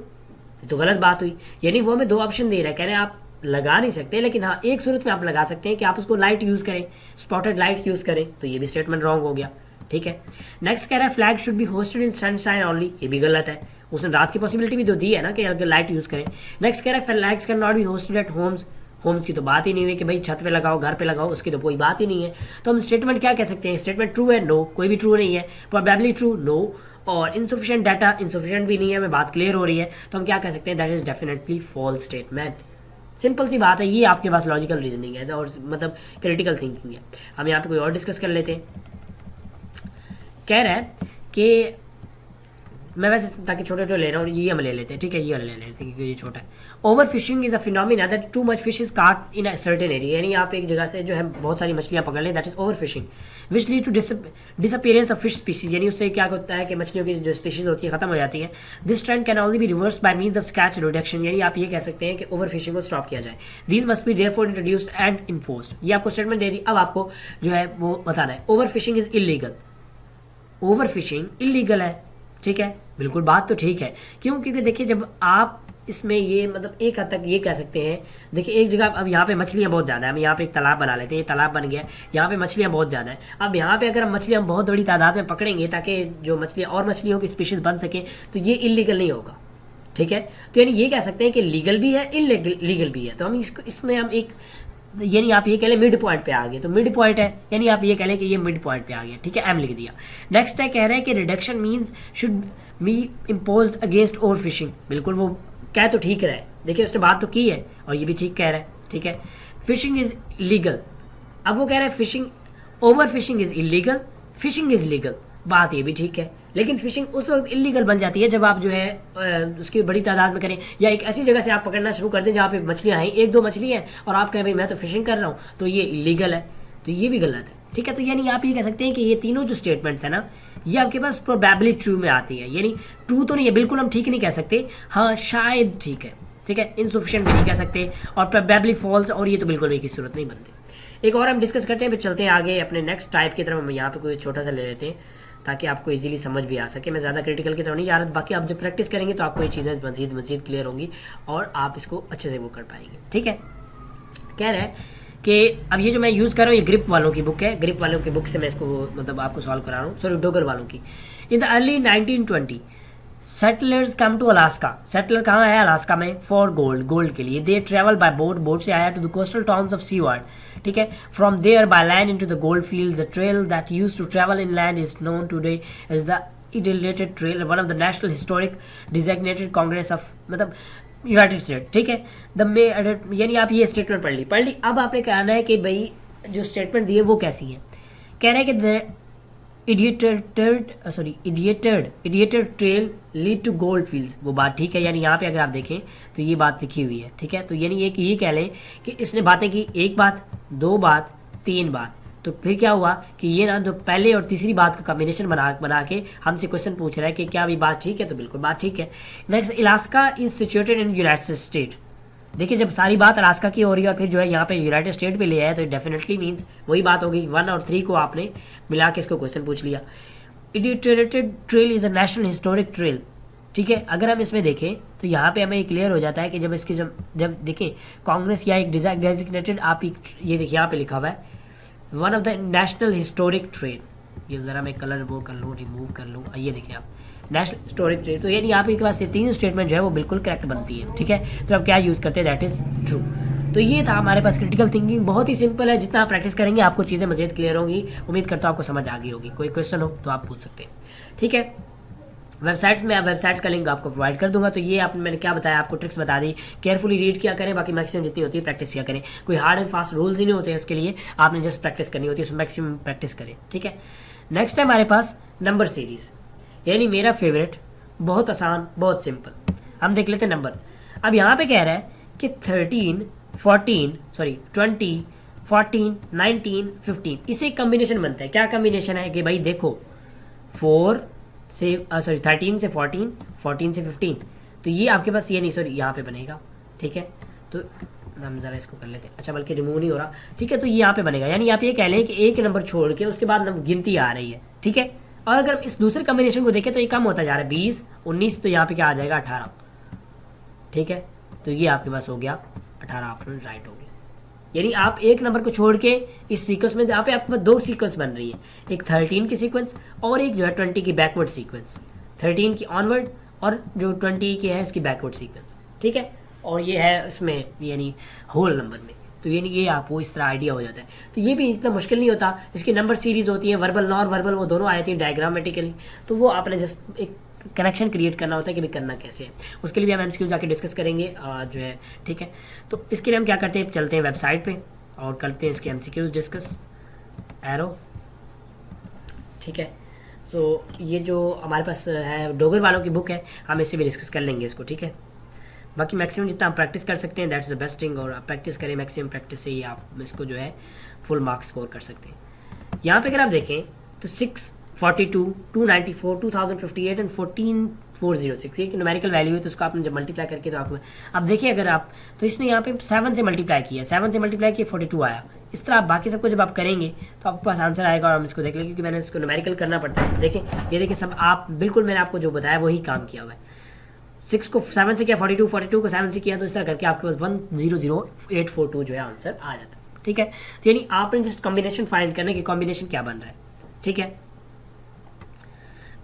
तो गलत बात हुई। यानी वो हमें 2 ऑप्शन दे रहा है, कह रहे हैं आप लगा नहीं सकते, लेकिन हाँ एक सूरत में आप लगा सकते हैं कि आप उसको लाइट यूज करें, स्पॉटेड लाइट यूज करें। तो ये भी स्टेटमेंट रॉन्ग हो गया, ठीक है। नेक्स्ट कह रहा है flag should be hosted in sunshine only, ये भी गलत है। उसने रात की पॉसिबिलिटी भी तो दी है ना कि अगर लाइट यूज करें। नेक्स्ट कह रहा है flags can not be hosted at homes, homes की तो बात ही नहीं हुई कि भाई छत पे लगाओ, घर पे लगाओ, उसकी तो कोई बात ही नहीं है। तो हम स्टेटमेंट क्या कह सकते हैं, स्टेटमेंट ट्रू है, नो, कोई भी ट्रू नहीं है, प्रोबेबली ट्रू, नो, और इनसफिशिएंट डाटा, इनसफिशिएंट भी नहीं है, हमें बात क्लियर हो रही है, तो हम क्या कह सकते हैं, that is definitely false statement. Simple सी बात है, ये आपके पास लॉजिकल रीजनिंग है और मतलब क्रिटिकल थिंकिंग है। हम यहाँ पे कोई और डिस्कस कर लेते हैं। कह रहा है कि मैं वैसे ताकि छोटे छोटे ले रहा हूँ, ये हम ले लेते हैं, ठीक है, ये ले लेते हैं क्योंकि ये छोटा है। Over fishing is a phenomena that too much fish is काट इन अ सर्टेन एरिया, यानी आप एक जगह से जो है बहुत सारी मछलियाँ पकड़ लें, that is over fishing, which lead to disappearance of fish species, यानी उससे क्या होता है कि मछलियों की जो स्पीशीज होती है खत्म हो जाती है। This trend can only be reverse bye means of catch reduction, यानी आप ये कह सकते हैं कि ओवर फिशिंग को स्टॉप किया जाए। These must be therefore introduced and enforced, ये आपको स्टेटमेंट दे दी, अब आपको जो है वो बताना है। Over fishing is illegal, over fishing illegal है, ठीक है, बिल्कुल बात तो ठीक है। क्यों? क्योंकि देखिए जब आप इसमें ये मतलब एक हद तक ये कह सकते हैं, देखिए एक जगह अब यहाँ पे मछलियाँ बहुत ज़्यादा है, हम यहाँ पे एक तालाब बना लेते हैं, ये तालाब बन गया, यहाँ पे मछलियाँ बहुत ज़्यादा है। अब यहाँ पे अगर हम मछलियाँ बहुत बड़ी तादाद में पकड़ेंगे ताकि जो मछलियाँ और मछलियों की स्पीशीज बन सके, तो ये इलीगल नहीं होगा, ठीक है। तो यानी ये कह सकते हैं कि लीगल भी है, इलीगल भी है। तो हम इसको इसमें हम एक, यानी आप ये कह लें मिड पॉइंट पे आ गए, तो मिड पॉइंट है, यानी आप ये कह लें कि ये मिड पॉइंट पे आ गया, ठीक है, एम लिख दिया। नेक्स्ट है, कह रहे हैं कि reduction means should be imposed against over fishing, बिल्कुल वो कह तो ठीक रहा है, देखिए उसने बात तो की है और ये भी ठीक कह रहा है, ठीक है। फिशिंग इज लीगल, अब वो कह रहा है fishing, over fishing is illegal, fishing is legal, बात ये भी ठीक है, लेकिन फिशिंग उस वक्त इलीगल बन जाती है जब आप जो है उसकी बड़ी तादाद में करें, या एक ऐसी जगह से आप पकड़ना शुरू कर दें जहाँ पे मछलियाँ हैं, एक दो मछली हैं और आप कहें भाई मैं तो फिशिंग कर रहा हूँ, तो ये इलीगल है, तो ये भी गलत है, ठीक है। तो यानी आप ये कह सकते हैं कि ये तीनों जो स्टेटमेंट्स है ना, ये आपके पास प्रोबेबली ट्रू में आती है, यानी ट्रू तो नहीं है, बिल्कुल हम ठीक नहीं कह सकते, हाँ शायद ठीक है, ठीक है, इनसफिशिएंट भी नहीं कह सकते, और प्रोबेबली फॉल्स, और ये तो बिल्कुल भी की जरूरत नहीं बनती। एक और हम डिस्कस करते हैं, फिर चलते हैं आगे अपने नेक्स्ट टाइप की तरफ। हम यहाँ पे कोई छोटा सा ले लेते हैं ताकि आपको इजीली समझ भी आ सके। मैं ज़्यादा क्रिटिकल की तरफ नहीं जा रहा, बाकी आप जब प्रैक्टिस करेंगे तो आपको ये चीज़ें मजीद क्लियर होंगी और आप इसको अच्छे से वो कर पाएंगे, ठीक है। कह रहे हैं कि अब ये जो मैं यूज़ कर रहा हूँ ये ग्रिप वालों की बुक है, ग्रिप वालों की बुक से मैं इसको मतलब आपको सॉल्व करा रहा हूँ, सॉरी डोगर वालों की। In the early 1920 settlers come to Alaska, settler कहाँ है, अलास्का में, फॉर गोल्ड, गोल्ड के लिए। They travel by boat, boat से आया to the coastal towns of Seward, ठीक है। From there by land into the gold fields, the trail that used to travel inland is known today as the Iditarod trail, one of the national historic designated congress of मतलब यूनाइटेड स्टेट, ठीक है। यानी आप ये स्टेटमेंट पढ़ ली। अब आपने कहना है कि भाई जो स्टेटमेंट दी है वो कैसी है। कह रहे हैं कि इडिएटेड trail lead to gold fields, वो बात ठीक है, यानी यहाँ पे अगर आप देखें तो ये बात लिखी हुई है, ठीक है। तो यानी एक ये कह लें कि इसने बातें की, एक बात, दो बात, तीन बात, तो फिर क्या हुआ कि ये ना जो पहले और तीसरी बात का कॉम्बिनेशन बना के हमसे क्वेश्चन पूछ रहा है कि क्या अभी बात ठीक है, तो बिल्कुल बात ठीक है। Next, Alaska is situated in United state, देखिए जब सारी बात अलास्का की हो रही है और फिर जो है यहाँ पे यूनाइटेड स्टेट पे ले आया, तो डेफिनेटली मीन्स वही बात होगी, 1 और 3 को आपने मिला के इसको क्वेश्चन पूछ लिया। इडिएटेड trail is a national historic trail, ठीक है। अगर हम इसमें देखें तो यहाँ पे हमें क्लियर हो जाता है कि जब इसके जब देखें कांग्रेस या एक डेजिग्नेटेड, आप ये देखिए यहाँ पे लिखा हुआ है one of the national historic trail, ये ज़रा मैं कलर वो कर लूँ, रिमूव कर लूँ, ये देखिए आप नेशनल हिस्टोरिक ट्रेल, तो यानी आपके पास ये तीन स्टेटमेंट जो है वो बिल्कुल करेक्ट बनती है, ठीक है। तो अब क्या यूज़ करते हैं, दैट इज़ ट्रू। तो ये था हमारे पास क्रिटिकल थिंकिंग, बहुत ही सिंपल है, जितना आप प्रैक्टिस करेंगे आपको चीज़ें मज़ीद क्लियर होंगी। उम्मीद करता हूँ आपको समझ आ गई होगी। कोई क्वेश्चन हो तो आप पूछ सकते हैं, ठीक है। वेबसाइट्स में वेबसाइट्स का लिंक आपको प्रोवाइड कर दूंगा। तो ये आप मैंने क्या बताया, आपको ट्रिक्स बता दी, केयरफुली रीड किया करें, बाकी मैक्सिमम जितनी होती है प्रैक्टिस किया करें। कोई हार्ड एंड फास्ट रूल्स ही नहीं होते हैं इसके लिए, आपने जस्ट प्रैक्टिस करनी होती है, उसमें मैक्सिमम प्रैक्टिस करें, ठीक है। नेक्स्ट है हमारे पास नंबर सीरीज, यानी मेरा फेवरेट, बहुत आसान, बहुत सिंपल। हम देख लेते हैं नंबर। अब यहाँ पे कह रहा है कि 13, 20, 14, 19, 15, इसे कॉम्बिनेशन बनता है। क्या कॉम्बिनेशन है कि भाई देखो 13 से 14, 14 से 15, तो ये आपके पास ये नहीं, सॉरी यहाँ पे बनेगा, ठीक है। तो हम जरा इसको कर लेते हैं, अच्छा बल्कि रिमूव नहीं हो रहा, ठीक है। तो ये यहाँ पे बनेगा, यानी आप ये कह लें कि एक नंबर छोड़ के उसके बाद गिनती आ रही है, ठीक है। और अगर इस दूसरे कॉम्बिनेशन को देखें तो ये कम होता जा रहा है, 20, 19, तो यहाँ पे क्या आ जाएगा 18, ठीक है। तो ये आपके पास हो गया 18, ऑप्शन राइट हो गया। यानी आप एक नंबर को छोड़ के इस सीक्वेंस में यहाँ पे आपके पास दो सीक्वेंस बन रही है, एक 13 की सीक्वेंस और एक जो है 20 की बैकवर्ड सीक्वेंस, 13 की ऑनवर्ड और जो 20 की है इसकी बैकवर्ड सीक्वेंस, ठीक है। और ये है इसमें यानी होल नंबर में। तो ये आपको इस तरह आइडिया हो जाता है। तो ये भी इतना मुश्किल नहीं होता। इसकी नंबर सीरीज होती है, वर्बल नॉन वर्बल वो दोनों आ जाती है डायग्रामेटिकली। तो वो आपने जस्ट एक कनेक्शन क्रिएट करना होता है कि भाई करना कैसे है। उसके लिए भी हम एमसीक्यू जाके डिस्कस करेंगे जो है, ठीक है। तो इसके लिए हम क्या करते हैं, चलते हैं वेबसाइट पे और करते हैं इसके एमसीक्यूज डिस्कस, एरो, ठीक है। तो ये जो हमारे पास है डोगर वालों की बुक है, हम इससे भी डिस्कस कर लेंगे इसको, ठीक है। बाकी मैक्सिमम जितना आप प्रैक्टिस कर सकते हैं दैट्स द बेस्ट थिंग, और आप प्रैक्टिस करें, मैक्सिमम प्रैक्टिस से ही आप इसको जो है फुल मार्क्स स्कोर कर सकते हैं। यहाँ पे अगर आप देखें तो 642, 294, 2058 एंड 14406 एक न्यूमेरिकल वैल्यू है। तो उसको आपने जब मल्टीप्लाई करके तो आपको अब देखिए अगर आप तो इसने यहाँ पे 7 से मल्टीप्लाई किया, 7 से मल्टीप्लाई किया 42 आया। इस तरह आप बाकी सबको जब आप करेंगे तो आपके पास आंसर आएगा। और हम इसको देख लेंगे क्योंकि मैंने इसको न्यूमेरिकल करना पड़ता है। देखें ये देखिए सब आप बिल्कुल मैंने आपको जो बताया वही काम किया हुआ है। 6 को 7 से किया 42, 42 को 7 से किया, तो इस तरह करके आपके पास 100842 जो है आंसर आ जाता है, ठीक है। तो यानी आपने जस्ट कॉम्बिनेशन फाइंड करना कि कॉम्बिनेशन क्या बन रहा है, ठीक है।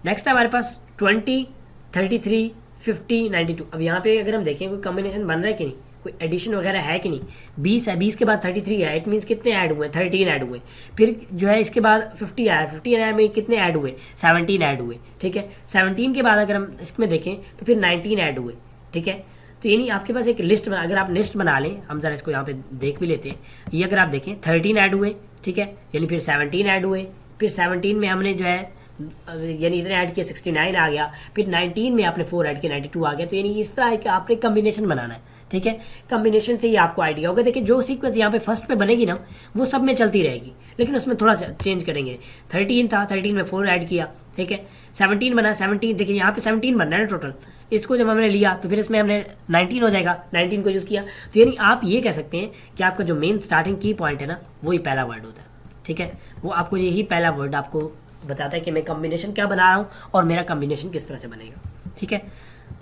नेक्स्ट है हमारे पास 20, 33, 50, 92। अब यहाँ पे अगर हम देखें कोई कॉम्बिनेशन बन रहा है कि नहीं, कोई एडिशन वगैरह है कि नहीं। 20 है, 20 के बाद 33 है, इट मीन्स कितने ऐड हुए, 13 ऐड हुए। फिर जो है इसके बाद 50 आया, 50 आया में कितने ऐड हुए, 17 ऐड हुए, ठीक है। 17 के बाद अगर हम इसमें देखें तो फिर 19 ऐड हुए, ठीक है। तो यानी आपके पास एक लिस्ट बना, अगर आप लिस्ट बना लें, हम जरा इसको यहाँ पे देख भी लेते हैं। ये अगर आप देखें 13 ऐड हुए, ठीक है, यानी फिर 17 ऐड हुए, फिर 17 में हमने जो है यानी इतने ऐड किया 69 आ गया, फिर 19 में आपने 4 ऐड किया 92 आ गया। तो यानी इस तरह कि आपने कम्बिनेशन बनाना है, ठीक है। कम्बिनेशन से ही आपको आइडिया होगा। देखिए जो सीक्वेंस यहाँ पे फर्स्ट पे बनेगी ना वो सब में चलती रहेगी, लेकिन उसमें थोड़ा सा चेंज करेंगे। 13 था, 13 में 4 ऐड किया, ठीक है। 17 बना, 17 देखिए यहाँ पे 17 बनना है ना टोटल। इसको जब हमने लिया तो फिर इसमें हमने 19 हो जाएगा, 19 को यूज़ किया। तो यानी आप ये कह सकते हैं कि आपका जो मेन स्टार्टिंग की पॉइंट है ना वही पहला वर्ड होता है, ठीक है। वो आपको यही पहला वर्ड आपको बताता है कि मैं कॉम्बिनेशन क्या बना रहा हूँ और मेरा कॉम्बिनेशन किस तरह से बनेगा, ठीक है।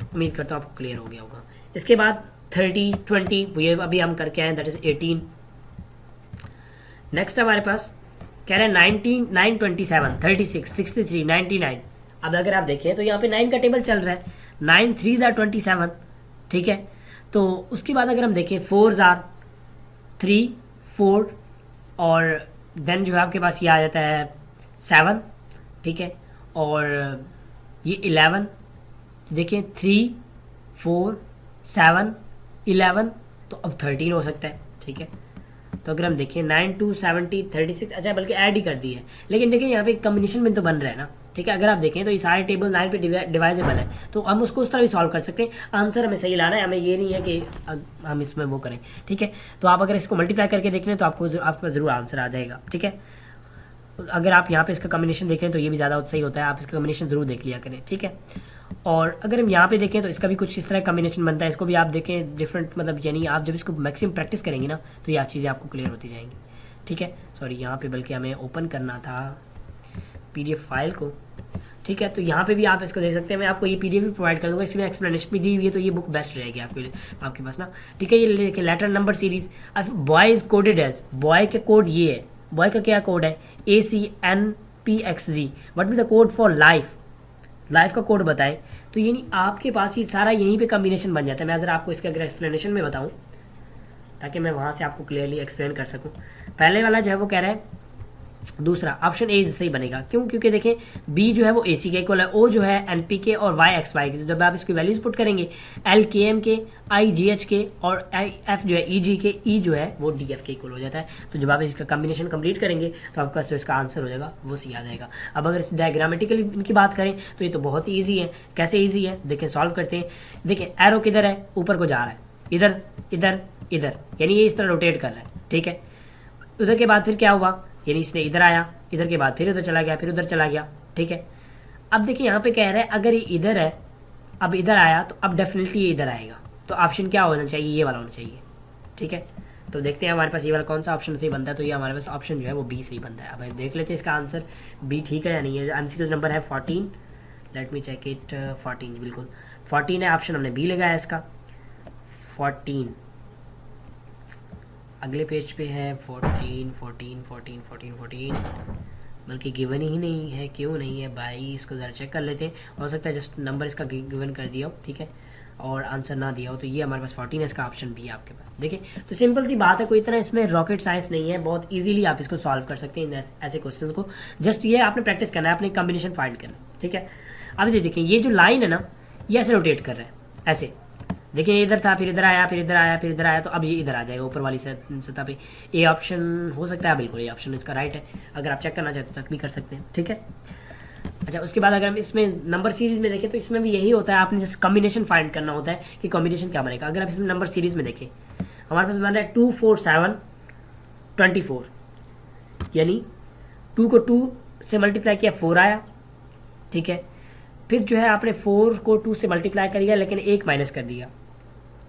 उम्मीद करता हूँ आपको क्लियर हो गया होगा। इसके बाद 30, 20 ये अभी हम करके आए, दैट इज 18। नेक्स्ट हमारे पास कह रहे हैं 19, 9, 27, 36, 63, 99। अब अगर आप देखें तो यहाँ पे 9 का टेबल चल रहा है, 9 3s are 27, ठीक है। तो उसके बाद अगर हम देखें 4s are 3, 4 और देन जो है आपके पास ये आ जाता है 7, ठीक है। और ये 11, देखिए 3, 4, 7, 11, तो अब 13 हो सकता है, ठीक है। तो अगर हम देखें 9 2 70 36, अच्छा बल्कि ऐड ही कर दी है, लेकिन देखिए यहाँ पे कम्बिनेशन में तो बन रहा है ना, ठीक है। अगर आप देखें तो ये सारे टेबल 9 पे डिवाइजेबल है, तो हम उसको उस तरह भी सॉल्व कर सकते हैं। आंसर हमें सही लाना है, हमें ये नहीं है कि हम इसमें वो करें, ठीक है। तो आप अगर इसको मल्टीप्लाई करके देख लें तो आपके पास जरूर आंसर आ जाएगा, ठीक है। अगर आप यहाँ पे इसका कॉम्बिनेशन देखें तो ये भी ज़्यादा सही होता है, आप इसका कॉम्बिनेशन जरूर देख लिया करें, ठीक है। और अगर हम यहाँ पे देखें तो इसका भी कुछ इस तरह कॉम्बिनेशन बनता है, इसको भी आप देखें डिफरेंट, मतलब यानी आप जब इसको मैक्सिमम प्रैक्टिस करेंगे ना तो ये आप चीज़ें आपको क्लियर होती जाएंगी, ठीक है। सॉरी यहाँ पे बल्कि हमें ओपन करना था PDF फाइल को, ठीक है। तो यहाँ पे भी आप इसको देख सकते हैं, मैं आपको ये PDF भी प्रोवाइड कर दूंगा, इसमें एक्सप्लेनेशन भी दी हुई है, तो ये बुक बेस्ट रहेगी आपके पास ना, ठीक है। ये लेटर नंबर सीरीज, अब boy is coded as, boy के कोड ये है, बॉय का क्या कोड है ACNPXZ। What be the code for life, life का कोड बताएं। तो यानी आपके पास ये सारा यहीं पे कॉम्बिनेशन बन जाता है। मैं अगर आपको इसके अगर एक्सप्लेनेशन में बताऊं ताकि मैं वहां से आपको क्लियरली एक्सप्लेन कर सकूं। पहले वाला जो है वो कह रहा है दूसरा ऑप्शन ए सही बनेगा, क्यों, क्योंकि देखें बी जो है वो AC के इक्वल है, ओ जो है NP के और YXY के, जब आप इसकी वैल्यूज पुट करेंगे LKM के, IGH के और F जो है EG के, E जो है वो DF के इक्वल हो जाता है। तो जब आप इसका कॉम्बिनेशन कंप्लीट करेंगे तो आपका जो इसका आंसर हो जाएगा वो सी आ जाएगा। अब अगर इस डायग्रामेटिकली इनकी बात करें तो ये तो बहुत ही ईजी है। कैसे ईजी है देखें, सॉल्व करते हैं। देखें एरो किधर है, ऊपर को जा रहा है, इधर इधर इधर, यानी ये इस तरह रोटेट कर रहा है, ठीक है। उधर के बाद फिर क्या हुआ, यानी इसने इधर आया, इधर के बाद फिर उधर चला गया, फिर उधर चला गया, ठीक है। अब देखिए यहाँ पे कह रहा है अगर ये इधर है, अब इधर आया तो अब डेफिनेटली ये इधर आएगा, तो ऑप्शन क्या होना चाहिए, ये वाला होना चाहिए, ठीक है। तो देखते हैं हमारे पास ये वाला कौन सा ऑप्शन सही बनता है। तो ये हमारे पास ऑप्शन जो है वो बी सही बनता है। अब देख लेते हैं इसका आंसर बी ठीक है या नहीं है। MCQ नंबर है 14, लेट मी चेक इट, 14 बिल्कुल 14 है, ऑप्शन हमने बी लगाया इसका 14। अगले पेज पे है 14 14 14 14 14, बल्कि गिवन ही नहीं है, क्यों नहीं है भाई, इसको ज़रा चेक कर लेते हैं, हो सकता है जस्ट नंबर इसका गिवन कर दिया हो, ठीक है। और आंसर ना दिया हो तो ये हमारे पास 14 है, इसका ऑप्शन बी है आपके पास। देखिए तो सिंपल सी बात है, कोई इतना इसमें रॉकेट साइंस नहीं है, बहुत इजीली आप इसको सॉल्व कर सकते हैं ऐसे क्वेश्चंस को। जस्ट ये आपने प्रैक्टिस करना है, अपने कॉम्बिनेशन फाइंड करना है, ठीक है। अब ये देखिए ये जो लाइन है ना, ये ऐसे रोटेट कर रहा है ऐसे। देखिए इधर था, फिर इधर आया, फिर इधर आया, फिर इधर आया, तो अब ये इधर आ जाएगा ऊपर वाली सतह पे। ए ऑप्शन हो सकता है, बिल्कुल ये ऑप्शन इसका राइट है। अगर आप चेक करना चाहते हो तो भी कर सकते हैं, ठीक है। अच्छा उसके बाद अगर हम इसमें नंबर सीरीज में देखें तो इसमें भी यही होता है, आपने जैसे कॉम्बिनेशन फाइंड करना होता है कि कॉम्बिनेशन क्या बनेगा। अगर आप इसमें नंबर सीरीज में देखें, हमारे पास बन रहा है 2 4 7 24, यानी 2 को 2 से मल्टीप्लाई किया 4 आया, ठीक है। फिर जो है आपने 4 को 2 से मल्टीप्लाई कर दिया लेकिन 1 माइनस कर दिया,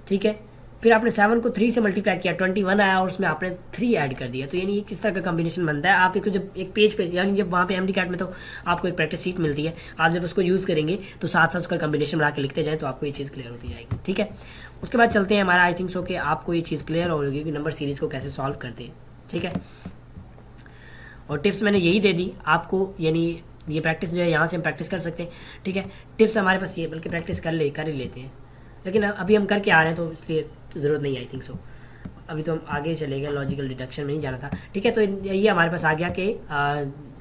ठीक है। फिर आपने 7 को 3 से मल्टीप्लाई किया 21 आया और उसमें आपने 3 ऐड कर दिया। तो यानी ये किस तरह का कॉम्बिनेशन बनता है, आप इसको जब एक पेज पे, यानी जब वहाँ पे एमडी कैट में तो आपको एक प्रैक्टिस सीट मिलती है, आप जब उसको यूज़ करेंगे तो साथ साथ उसका कॉम्बिनेशन बना के लिखते जाए तो आपको ये चीज़ क्लियर होती जाएगी, ठीक है। उसके बाद चलते हैं, हमारा आई थिंक सो कि आपको ये चीज़ क्लियर होगी कि नंबर सीरीज़ को कैसे सॉल्व करते हैं, ठीक है। और टिप्स मैंने यही दे दी आपको, यानी ये प्रैक्टिस जो है यहाँ से हम प्रैक्टिस कर सकते हैं, ठीक है। टिप्स हमारे पास ये, बल्कि प्रैक्टिस कर ही लेते हैं, लेकिन अभी हम करके आ रहे हैं तो इसलिए ज़रूरत नहीं आई थिंक सो। अभी तो हम आगे चले गए, लॉजिकल डिडक्शन में नहीं जाना था, ठीक है। तो ये हमारे पास आ गया कि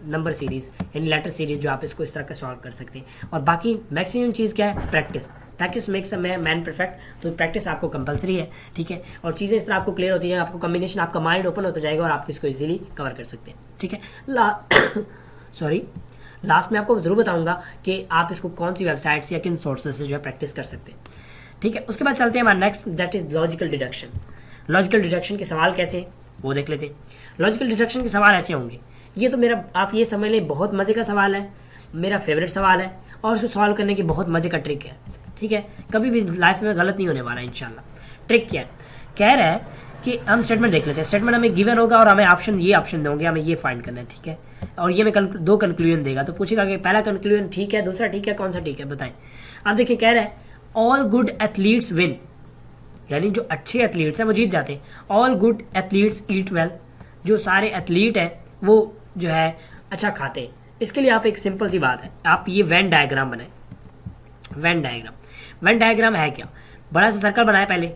नंबर सीरीज़ यानी लेटर सीरीज़, जो आप इसको इस तरह का सॉल्व कर सकते हैं। और बाकी मैक्सिमम चीज़ क्या है, practice. Practice makes a man perfect, तो प्रैक्टिस आपको कंपलसरी है, ठीक है। और चीज़ें इस तरह आपको क्लियर होती हैं, आपको कॉम्बिनेशन, आपका माइंड ओपन होता जाएगा और आप इसको इजीली कवर कर सकते हैं, ठीक है। सॉरी, लास्ट में आपको ज़रूर बताऊंगा कि आप इसको कौन सी वेबसाइट से या किन सोर्सेज से जो है प्रैक्टिस कर सकते हैं, ठीक है। उसके बाद चलते हैं हमारा next, that is logical deduction. Logical deduction के सवाल कैसे हैं वो देख लेते हैं। लॉजिकल डिडक्शन के सवाल ऐसे होंगे, ये तो मेरा, आप ये समझ लें, बहुत मज़े का सवाल है, मेरा फेवरेट सवाल है और उसको सॉल्व करने की बहुत मज़े का ट्रिक है, ठीक है। कभी भी लाइफ में गलत नहीं होने वाला है इंशाल्लाह। ट्रिक क्या है, कह रहा है कि हम स्टेटमेंट देख लेते हैं। स्टेटमेंट हमें गिवन होगा और हमें ऑप्शन दोगे, हमें ये फाइंड करना है, ठीक है। और ये में दो कंक्लूजन देगा, तो पूछेगा कि पहला कंक्लूजन ठीक है, दूसरा ठीक है, कौन सा ठीक है बताएं। अब देखिए कह रहा है ऑल गुड एथलीट्स विन, यानी जो अच्छे एथलीट्स हैं वो जीत जाते हैं। ऑल गुड एथलीट्स ईट वेल, जो सारे एथलीट हैं वो जो है अच्छा खाते हैं। इसके लिए आप एक सिंपल सी बात है, आप ये वेन डायग्राम बनाएं। वेन डायग्राम है क्या, बड़ा सा सर्कल बनाया, पहले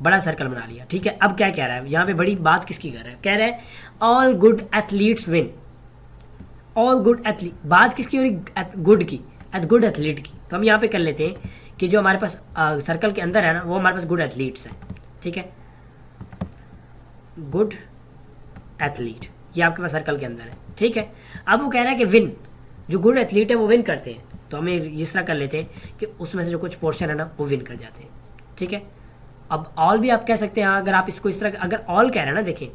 बड़ा सर्कल बना लिया, ठीक है। अब क्या कह रहा है यहाँ पे, बड़ी बात किसकी कर रहा है, कह रहा है all good athletes win. All good athlete, बात किसकी हो रही, गुड की, गुड एथलीट की। तो हम यहाँ पे कर लेते हैं कि जो हमारे पास सर्कल के अंदर है ना, वो हमारे पास गुड एथलीट्स हैं, ठीक है। गुड एथलीट ये आपके पास सर्कल के अंदर है, ठीक है। अब वो कह रहा है कि विन, जो गुड एथलीट है वो विन करते हैं, तो हमें इस तरह कर लेते हैं कि उसमें से जो कुछ पोर्शन है ना वो विन कर जाते हैं, ठीक है। अब ऑल भी आप कह सकते हैं, अगर आप इसको इस तरह, अगर ऑल कह रहे हैं ना, देखिए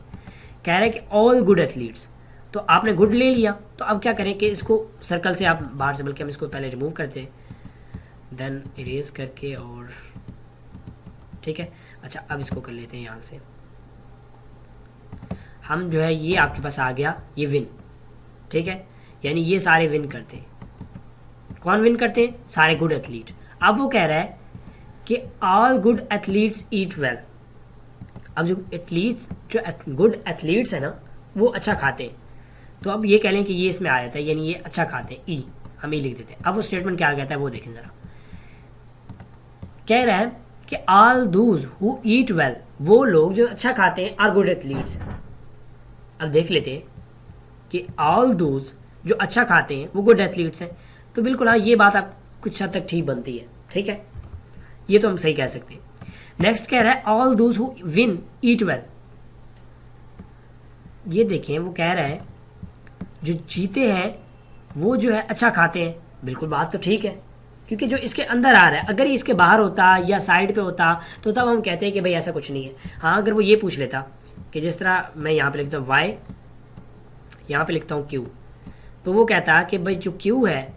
कह रहे हैं कि ऑल गुड एथलीट्स, तो आपने गुड ले लिया, तो अब क्या करें कि इसको सर्कल से आप बाहर से, बल्कि हम इसको पहले रिमूव करते हैं, देन इरेज करके, और ठीक है। अच्छा अब इसको कर लेते हैं यहाँ से, हम जो है ये आपके पास आ गया ये विन, ठीक है। यानी ये सारे विन करते हैं, कौन विन करते हैं, सारे गुड एथलीट। अब वो कह रहा है कि ऑल गुड एथलीट्स ईट वेल। अब जो एथलीट्स, जो गुड एथलीट्स है ना वो अच्छा खाते हैं, तो अब ये कह लें कि ये इसमें आ जाता है, यानी ये अच्छा खाते हैं, ई हम ई लिख देते हैं। अब वो स्टेटमेंट क्या आ गया था वो देखें जरा, कह रहा है कि all those who eat well, वो लोग जो अच्छा खाते हैं, आर गुड एथलीट्स। अब देख लेते हैं कि ऑल दोज जो अच्छा खाते हैं वो गुड एथलीट्स हैं, तो बिल्कुल हाँ ये बात आप कुछ हद तक ठीक बनती है, ठीक है, ये तो हम सही कह सकते हैं। नेक्स्ट कह रहा है all those who win eat well. ये देखें वो कह रहा है जो जीते हैं वो जो है अच्छा खाते हैं, बिल्कुल बात तो ठीक है, क्योंकि जो इसके अंदर आ रहा है, अगर ये इसके बाहर होता या साइड पे होता तो तब हम कहते हैं कि भाई ऐसा कुछ नहीं है। हाँ अगर वो ये पूछ लेता कि जिस तरह मैं यहाँ पे लिखता हूँ वाई, यहाँ पे लिखता हूँ क्यू, तो वो कहता है कि भाई जो क्यू है,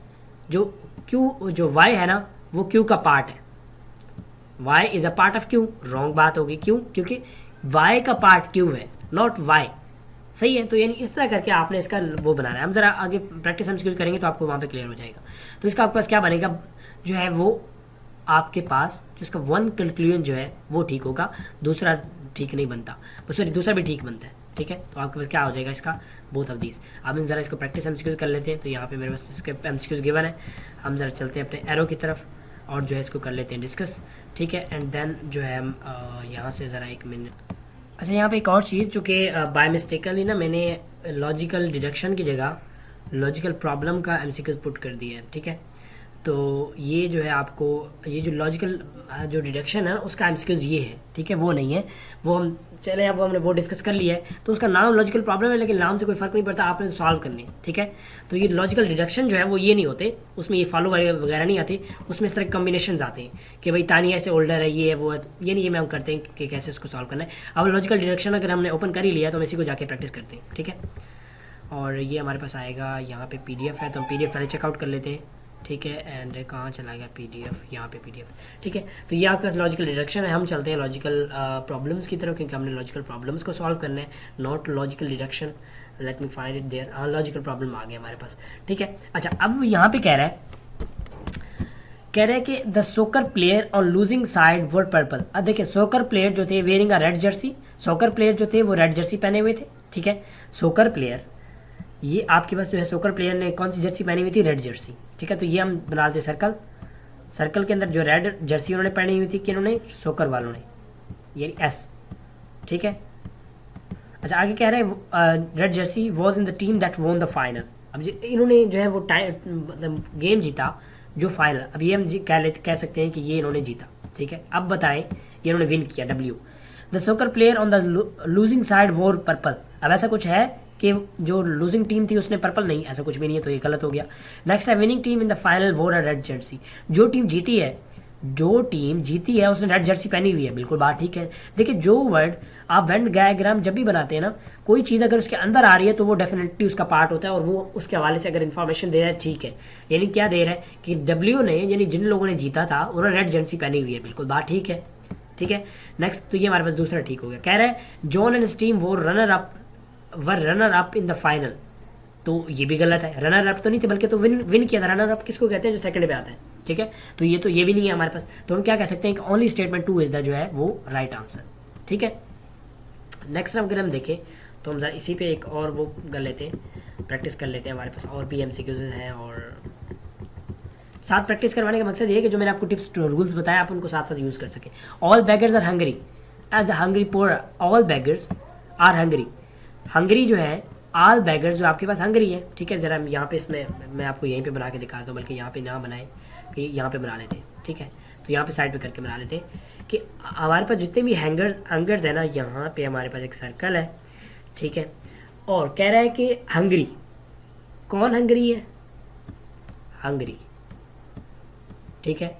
जो वाई है ना वो क्यू का पार्ट है, Y is a part of Q. Wrong बात होगी, क्यों, क्योंकि वाई का पार्ट क्यू है, नॉट वाई, सही है। तो यानी इस तरह करके आपने इसका वो बनाना है। हम जरा आगे प्रैक्टिस हम करेंगे तो आपको वहाँ पे क्लियर हो जाएगा। तो इसका आपके पास क्या बनेगा, जो है वो आपके पास जो इसका वन कंक्लूजन जो है वो ठीक होगा, दूसरा ठीक नहीं बनता, सॉरी दूसरा भी ठीक बनता है, ठीक है। तो आपके पास क्या हो जाएगा इसका, बोथ ऑफ दीज। अब हम जरा इसको प्रैक्टिस एमसीक्यूज कर लेते हैं। तो यहाँ पे मेरे पास इसके एमसीक्यूज गिवन है, हम जरा चलते हैं अपने एरो की तरफ। और जो है इसको कर लेते हैं डिस्कस, ठीक है। एंड देन जो है हम यहाँ से ज़रा एक मिनट, अच्छा यहाँ पे एक और चीज़ जो कि बाय मिस्टेकली ना मैंने लॉजिकल डिडक्शन की जगह लॉजिकल प्रॉब्लम का एमसीक्यूज पुट कर दिया है, ठीक है। तो ये जो है आपको ये जो लॉजिकल जो डिडक्शन है उसका एमसीक्यूज ये है, ठीक है, वो नहीं है, वो हम चले अब हमने वो डिस्कस कर लिया है। तो उसका नाम लॉजिकल प्रॉब्लम है, लेकिन नाम से कोई फ़र्क नहीं पड़ता, आपने सॉल्व करनी है, ठीक है। तो ये लॉजिकल डिडक्शन जो है वो ये नहीं होते, उसमें ये फॉलो वगैरह नहीं आती, उसमें इस तरह कॉम्बिनेशन आते हैं कि भाई तानिया से ओल्डर है, ये है वो है, ये नहीं, ये मैं हम करते हैं कि कैसे इसको सॉल्व करना है। अब लॉजिकल डिडक्शन अगर हमने ओपन कर ही लिया तो हम इसी को जाके प्रैक्टिस करते हैं, ठीक है। और ये हमारे पास आएगा, यहाँ पे पीडीएफ है तो हम पीडीएफ पहले चेकआउट कर लेते हैं, ठीक है। एंड कहाँ चला गया पीडीएफ, यहाँ पे पीडीएफ, ठीक है। तो ये आपका लॉजिकल डिडक्शन है। हम चलते हैं लॉजिकल प्रॉब्लम्स की तरफ, क्योंकि हमने लॉजिकल प्रॉब्लम्स को सॉल्व करना है, not logical deduction. Let me find it there. हाँ, लॉजिकल प्रॉब्लम आ गया हमारे पास, ठीक है। अच्छा, अब यहाँ पे कह रहा है कि द सोकर player on losing side were purple. अब देखिए, सोकर प्लेयर जो थे वेयरिंग अ रेड जर्सी, सोकर प्लेयर जो थे वो रेड जर्सी पहने हुए थे, ठीक है। सोकर प्लेयर, ये आपके पास जो है सोकर प्लेयर ने कौन सी जर्सी पहनी हुई थी, रेड जर्सी, ठीक है। तो ये हम बना देते सर्कल, सर्कल के अंदर जो रेड जर्सी उन्होंने पहनी हुई थी कि उन्होंने सोकर वालों ने, ये एस, ठीक है। अच्छा, आगे कह रहे हैं red Jersey was in the team that won the final. अब इन्होंने जो है वो टाइम गेम जीता जो फाइनल, अब ये हम कह सकते हैं कि ये इन्होंने जीता, ठीक है। अब बताएं ये इन्होंने विन किया, डब्ल्यू। द सोकर player on the losing side वोर पर्पल। अब ऐसा कुछ है कि जो लूजिंग टीम थी उसने पर्पल, नहीं, ऐसा कुछ भी नहीं है, तो ये गलत हो गया। नेक्स्ट है winning team in the final वोर अ रेड जर्सी। जो टीम जीती है उसने रेड जर्सी पहनी हुई है, बिल्कुल बात ठीक है। देखिए, जो वर्ड आप वेन डायग्राम जब भी बनाते हैं ना, कोई चीज़ अगर उसके अंदर आ रही है तो वो डेफिनेटली उसका पार्ट होता है, और वो उसके हवाले से अगर इन्फॉर्मेशन दे रहा है, ठीक है। यानी क्या दे रहा है कि डब्ल्यू ने, यानी जिन लोगों ने जीता था उन्होंने रेड जर्सी पहनी हुई है, बिल्कुल बात ठीक है, ठीक है। नेक्स्ट, तो ये हमारे पास दूसरा ठीक हो गया। कह रहा है जॉन एंड टीम वो runner up in the final. तो ये भी गलत है, रनर अप तो नहीं थे, बल्कि तो विन किया था। रनर अप किसको कहते हैं, जो सेकंड पे आता है, ठीक है। तो ये भी नहीं है हमारे पास, तो हम क्या कह सकते हैं कि ओनली स्टेटमेंट 2 इज द जो है वो राइट आंसर, ठीक है। नेक्स्ट अगर हम देखें तो हम इसी पे एक और वो कर लेते हैं, प्रैक्टिस कर लेते हैं। हमारे पास और भी एमसीक्यूज हैं, और साथ प्रैक्टिस करवाने का मकसद ये है कि जो मैंने आपको टिप्स रूल्स बताया आप उनको साथ साथ यूज़ कर सकें। All beggars are hungry as the hungry poor, all beggars are hungry. Hungry जो है, ऑल बैगर्स जो आपके पास हंगरी है, ठीक है। जरा यहाँ पे इसमें मैं आपको यहीं पे बना के दिखाता हूँ, बल्कि यहाँ पे ना बनाए कि यहाँ पे बना लेते हैं, ठीक है। तो यहाँ पे साइड पे करके बना लेते हैं कि हमारे पास जितने भी हंगर्स है ना, यहाँ पे हमारे पास एक सर्कल है, ठीक है। और कह रहा है कि हंगरी, कौन हंगरी है, हंगरी, ठीक है।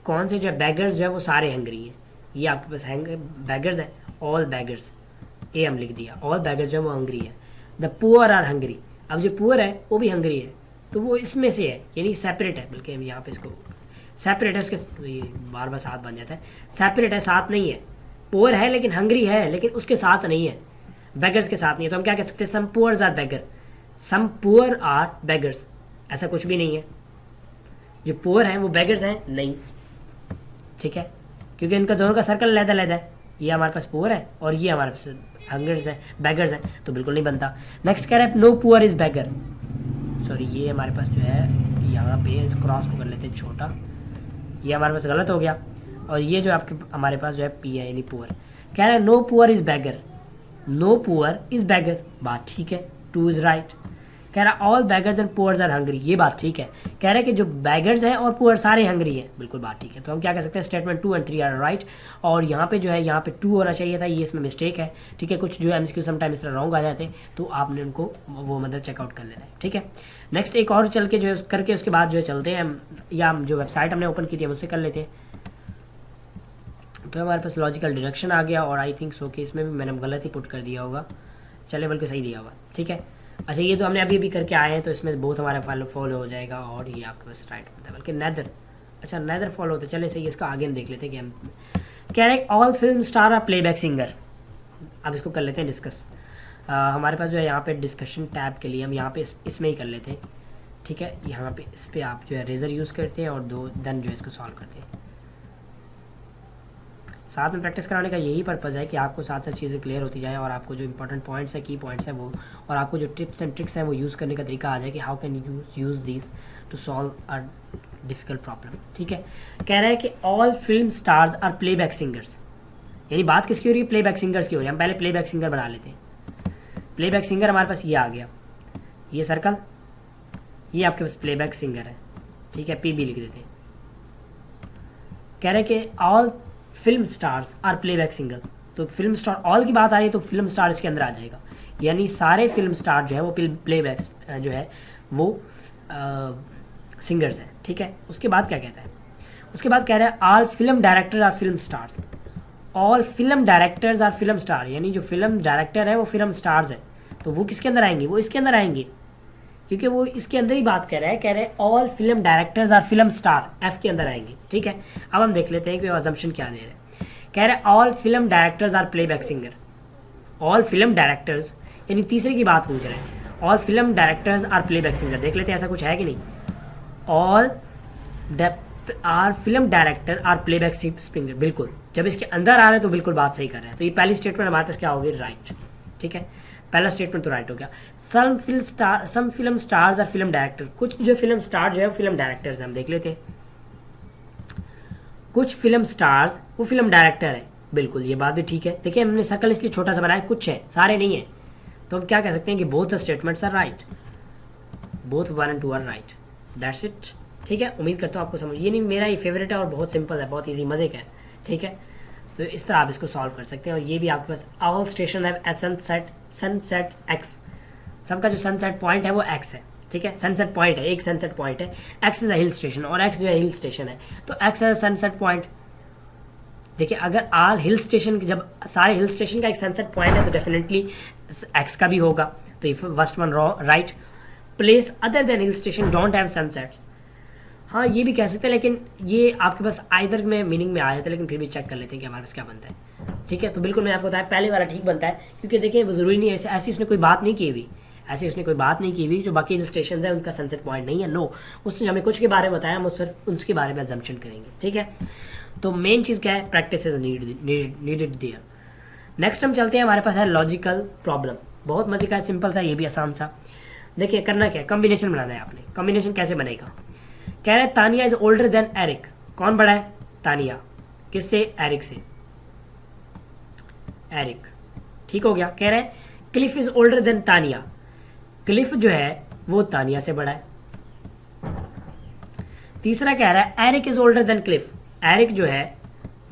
कौन से जो है बैगर्स जो है वो सारे हंगरी हैं, ये आपके पास बैगर्स है, ऑल बैगर्स, ए हम लिख दिया, ऑल बैगर्स जो है वो हंगरी है। The poor are hungry. अब जो पुअर है वो भी हंगरी है, तो वो इसमें से है, यानी सेपरेट है, बल्कि हम यहाँ पे इसको सेपरेट है, उसके बार बार साथ बन जाता है, सेपरेट है, साथ नहीं है। पुअर है लेकिन हंगरी है, लेकिन उसके साथ नहीं है, बैगर्स के साथ नहीं है। तो हम क्या कह सकते हैं, some poors are beggar, some poor are beggars, ऐसा कुछ भी नहीं है। जो पुअर हैं वो बैगर्स हैं, नहीं, ठीक है, क्योंकि इनका दोनों का सर्कल अलग-अलग है। ये हमारे पास पुअर है और ये हमारे पास हंगर्स है, बैगर्स हैं, तो बिल्कुल नहीं बनता। नेक्स्ट कह रहा है no poor is beggar. Sorry, ये हमारे पास जो है यहाँ पे इस क्रॉस को कर लेते हैं छोटा, ये हमारे पास गलत हो गया। और ये जो आपके हमारे पास जो है पी है, यानी पुअर। कह रहा है no poor is beggar, no poor is beggar, बात ठीक है, 2 इज राइट। कह रहा है all beggars and poors are hungry, ये बात ठीक है। कह रहा है कि जो बैगर्स हैं और पुअर सारे हंगरी हैं, बिल्कुल बात ठीक है। तो हम क्या कह सकते हैं, स्टेटमेंट 2 एंड 3 आर राइट। और यहाँ पे जो है, यहाँ पे 2 होना चाहिए था, ये इसमें मिस्टेक है, ठीक है। कुछ जो है एमसीक्यू समटाइम इस तरह रॉन्ग आ जाते हैं, तो आपने उनको वो मतलब चेकआउट कर लेना है, ठीक है। नेक्स्ट एक और चल के जो है करके उसके बाद जो है चलते हैं, या जो वेबसाइट हमने ओपन की थी हम उससे कर लेते हैं। तो हमारे पास लॉजिकल डिडक्शन आ गया, और आई थिंक सो कि इसमें भी मैंने गलत ही पुट कर दिया होगा, चले बल्कि सही दिया होगा, ठीक है। अच्छा, ये तो हमने अभी करके आए हैं, तो इसमें बहुत हमारा फॉलो हो जाएगा, और ये आपके पास राइट होता है, बल्कि नैदर, अच्छा नैदर फॉलो होता है। चले सही, इसका आगे हम देख लेते हैं कि हम कह रहे हैं all film star are playback singer. अब इसको कर लेते हैं डिस्कस। हमारे पास जो है यहाँ पे डिस्कशन टैब के लिए हम यहाँ पे इसमें ही कर लेते हैं, ठीक है। यहाँ पे इस पर आप जो है रेजर यूज़ करते हैं और दो देन जो है इसको सॉल्व करते हैं। साथ में प्रैक्टिस कराने का यही पर्पज़ है कि आपको साथ साथ चीज़ें क्लियर होती जाए और आपको जो इंपॉर्टेंट पॉइंट्स है, की पॉइंट्स हैं वो, और आपको जो टिप्स एंड ट्रिक्स हैं वो यूज़ करने का तरीका आ जाए कि how can you use this to solve a difficult problem. ठीक है, कह रहा है कि all film stars are playback singers, यानी बात किसकी हो रही है? प्लेबैक सिंगर्स की हो रही है। हम पहले प्लेबैक सिंगर बना लेते हैं। प्लेबैक सिंगर हमारे पास ये आ गया, ये सर्कल, ये आपके पास प्लेबैक सिंगर है। ठीक है, पी भी लिख देते हैं। कह रहे कि all film stars are playback singer, तो फिल्म स्टार ऑल की बात आ रही है तो फिल्म स्टार इसके अंदर आ जाएगा, यानी सारे फिल्म स्टार जो है वो प्लेबैक जो है वो सिंगर्स हैं। ठीक है, उसके बाद क्या कहता है? उसके बाद कह रहा है all film directors are film stars. All film directors are film star, यानी जो फिल्म डायरेक्टर है वो फिल्म स्टार्स है, तो वो किसके अंदर आएंगे? वो इसके अंदर आएंगे, क्योंकि वो इसके अंदर ही बात कर रहा है। कह रहे हैं all film directors are film star, F के अंदर आएंगे। ठीक है, अब हम देख लेते हैं कि वो अजम्पशन क्या दे रहे हैं। कह रहे हैं all film directors are playback singer. All film directors यानी तीसरे की बात पूछ रहे हैं, all film directors are playback singer. देख लेते हैं ऐसा कुछ है कि नहीं। All are film director are playback singer, बिल्कुल जब इसके अंदर आ रहे हैं तो बिल्कुल बात सही कर रहे हैं। तो ये पहली स्टेटमेंट हमारे पास क्या होगी? राइट। ठीक है, पहला स्टेटमेंट तो राइट हो गया। Some film stars are film director, कुछ जो फिल्म स्टार जो है वो फिल्म डायरेक्टर्स हैं। हम देख लेते हैं, कुछ फिल्म स्टार्स वो फिल्म डायरेक्टर है, बिल्कुल ये बात भी ठीक है। देखिए हमने सर्कल इसलिए छोटा सा बनाया, कुछ है सारे नहीं है, तो हम क्या कह सकते हैं कि both the statements are right, both 1 and 2 are right, that's it. ठीक है, उम्मीद करता हूँ आपको समझ, ये नहीं मेरा ये फेवरेट है और बहुत सिंपल है, बहुत ईजी मजे का है। ठीक है, तो इस तरह आप इसको सॉल्व कर सकते हैं। और ये भी आपके पास ऑल स्टेशन है सनसेट एक्स, सबका जो सनसेट पॉइंट है वो एक्स है। ठीक है, सनसेट पॉइंट है, एक सनसेट पॉइंट है, x is a hill station, और एक्स जो है हिल स्टेशन है, तो एक्स है सनसेट पॉइंट। देखिए अगर आल हिल स्टेशन, जब सारे हिल स्टेशन का एक सनसेट पॉइंट है तो डेफिनेटली एक्स का भी होगा, तो ये first one right. Place other than hill station don't have sunsets, हाँ ये भी कह सकते हैं, लेकिन ये आपके पास आइदर में मीनिंग में आ जाता है, लेकिन फिर भी चेक कर लेते हैं कि हमारे पास क्या बनता है। ठीक है, तो बिल्कुल मैं आपको बताया पहले वाला ठीक बनता है, क्योंकि देखिए वो ज़रूरी नहीं है, ऐसी उसने कोई बात नहीं की हुई, ऐसी उसने कोई बात नहीं की हुई जो बाकी हिल स्टेशन है उनका सनसेट पॉइंट नहीं है। नो, उसने हमें कुछ के बारे में बताया, हम उसके बारे में अजम्पशन करेंगे। ठीक है, तो मेन चीज़ क्या है? Practice is needed there. Next हम चलते हैं, हमारे पास है लॉजिकल प्रॉब्लम, बहुत मजे का है, सिंपल सा, ये भी आसान सा। देखिए करना क्या है, कॉम्बिनेशन बनाना है आपने। कॉम्बिनेशन कैसे बनेगा? कह रहे हैं Tania is older than Eric, कौन बड़ा है? तानिया, किससे? एरिक से, एरिक। ठीक हो गया। कह रहे हैं Cliff is older then Tania, Cliff जो है वो तानिया से बड़ा है। तीसरा कह रहा है Eric is older than Cliff, Eric जो है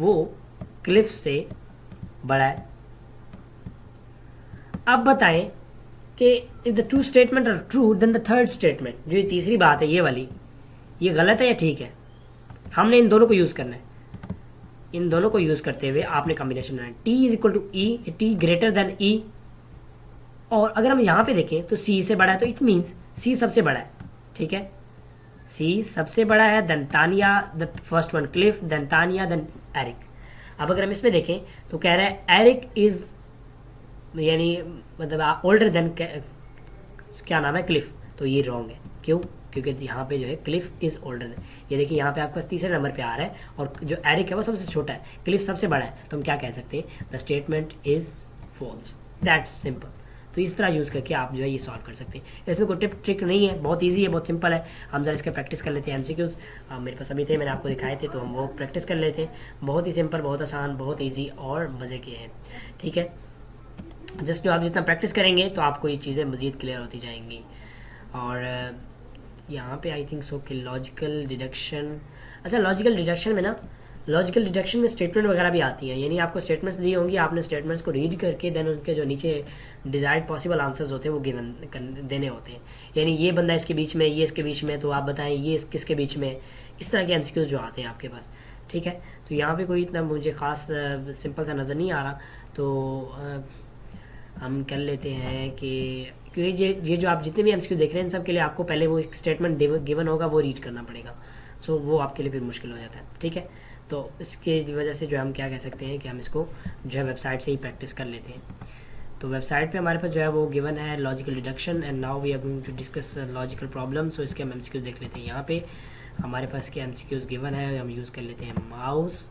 वो क्लिफ से बड़ा है। अब बताएं कि if the two statement are true then the third statement, जो ये तीसरी बात है ये वाली, ये गलत है या ठीक है? हमने इन दोनों को यूज करना है। इन दोनों को यूज करते हुए आपने कॉम्बिनेशन बनाना है। T is equal to E, T greater than E, और अगर हम यहाँ पे देखें तो सी से बड़ा है, तो इट मीन्स सी सबसे बड़ा है। ठीक है, सी सबसे बड़ा है, then Tania, the first one Cliff, then Tania, then Eric. अब अगर हम इसमें देखें तो कह रहा है एरिक इज यानी मतलब ओल्डर देन क्या नाम है? क्लिफ, तो ये रॉन्ग है। क्यों? क्योंकि यहाँ पे जो है क्लिफ इज ओल्डर देन, ये देखिए यहाँ पे आपके पास तीसरे नंबर पे आ रहा है और जो एरिक है वो सबसे छोटा है, क्लिफ सबसे बड़ा है, तो हम क्या कह सकते हैं? The statement is false, that's simple. तो इस तरह यूज़ करके आप जो है ये सॉल्व कर सकते हैं। इसमें कोई टिप ट्रिक नहीं है, बहुत इजी है, बहुत सिंपल है। हम जरा इसका प्रैक्टिस कर लेते हैं। एमसीक्यूज मेरे पास अभी थे, मैंने आपको दिखाए थे, तो हम वो प्रैक्टिस कर लेते हैं। बहुत ही सिंपल, बहुत आसान, बहुत ईजी और मज़े के हैं। ठीक है, जस्ट जो आप जितना प्रैक्टिस करेंगे तो आपको ये चीज़ें मज़ीद क्लियर होती जाएंगी। और यहाँ पे आई थिंक सो कि लॉजिकल डिडक्शन, अच्छा लॉजिकल डिडक्शन में ना, लॉजिकल डिडक्शन में स्टेटमेंट वगैरह भी आती हैं, यानी आपको स्टेटमेंट्स दी होंगी, आपने स्टेटमेंट्स को रीड करके देन उनके जो नीचे डिजायर्ड पॉसिबल आंसर्स होते हैं वो गिवन देने होते हैं। यानी ये बंदा इसके बीच में, ये इसके बीच में, तो आप बताएं ये किसके बीच में, इस तरह के एमसीक्यूज जो आते हैं आपके पास। ठीक है, तो यहाँ पे कोई इतना मुझे खास सिंपल सा नज़र नहीं आ रहा, तो हम कर लेते हैं कि क्योंकि ये जो आप जितने भी एमसीक्यू देख रहे हैं इन सब के लिए आपको पहले वो एक स्टेटमेंट गिवन होगा, वो रीड करना पड़ेगा, सो वो आपके लिए फिर मुश्किल हो जाता है। ठीक है, तो इसके वजह से जो हम क्या कह सकते हैं कि हम इसको जो है वेबसाइट से ही प्रैक्टिस कर लेते हैं। तो वेबसाइट पे हमारे पास जो है वो गिवन है logical deduction, and now we are going to discuss logical problem. So इसके हम एमसीक्यूज देख लेते हैं। यहाँ पे हमारे पास के एमसीक्यूज गिवन है, हम यूज़ कर लेते हैं mouse,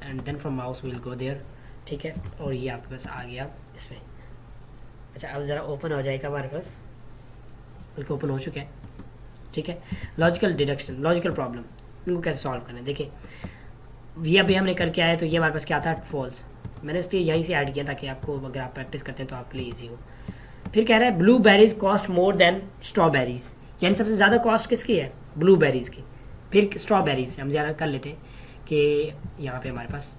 and then from mouse will go there, ठीक है। और ये आपके पास आ गया इसमें। अच्छा अब ज़रा ओपन हो जाएगा हमारे पास, बल्कि ओपन हो चुका है, ठीक है। लॉजिकल डिडक्शन, लॉजिकल प्रॉब्लम, इनको कैसे सॉल्व करना है। देखिए ये अभी हमने करके आए तो ये हमारे पास क्या था, फॉल्स। मैंने इसलिए यहीं से ऐड किया ताकि आपको अगर आप प्रैक्टिस करते हैं तो आपके लिए ईजी हो। फिर कह रहा है blue berries cost more than strawberries, यानी सबसे ज़्यादा कॉस्ट किसकी है, ब्लू बेरीज की। फिर स्ट्रॉबेरीज हम ज़्यादा कर लेते हैं कि यहाँ पे हमारे पास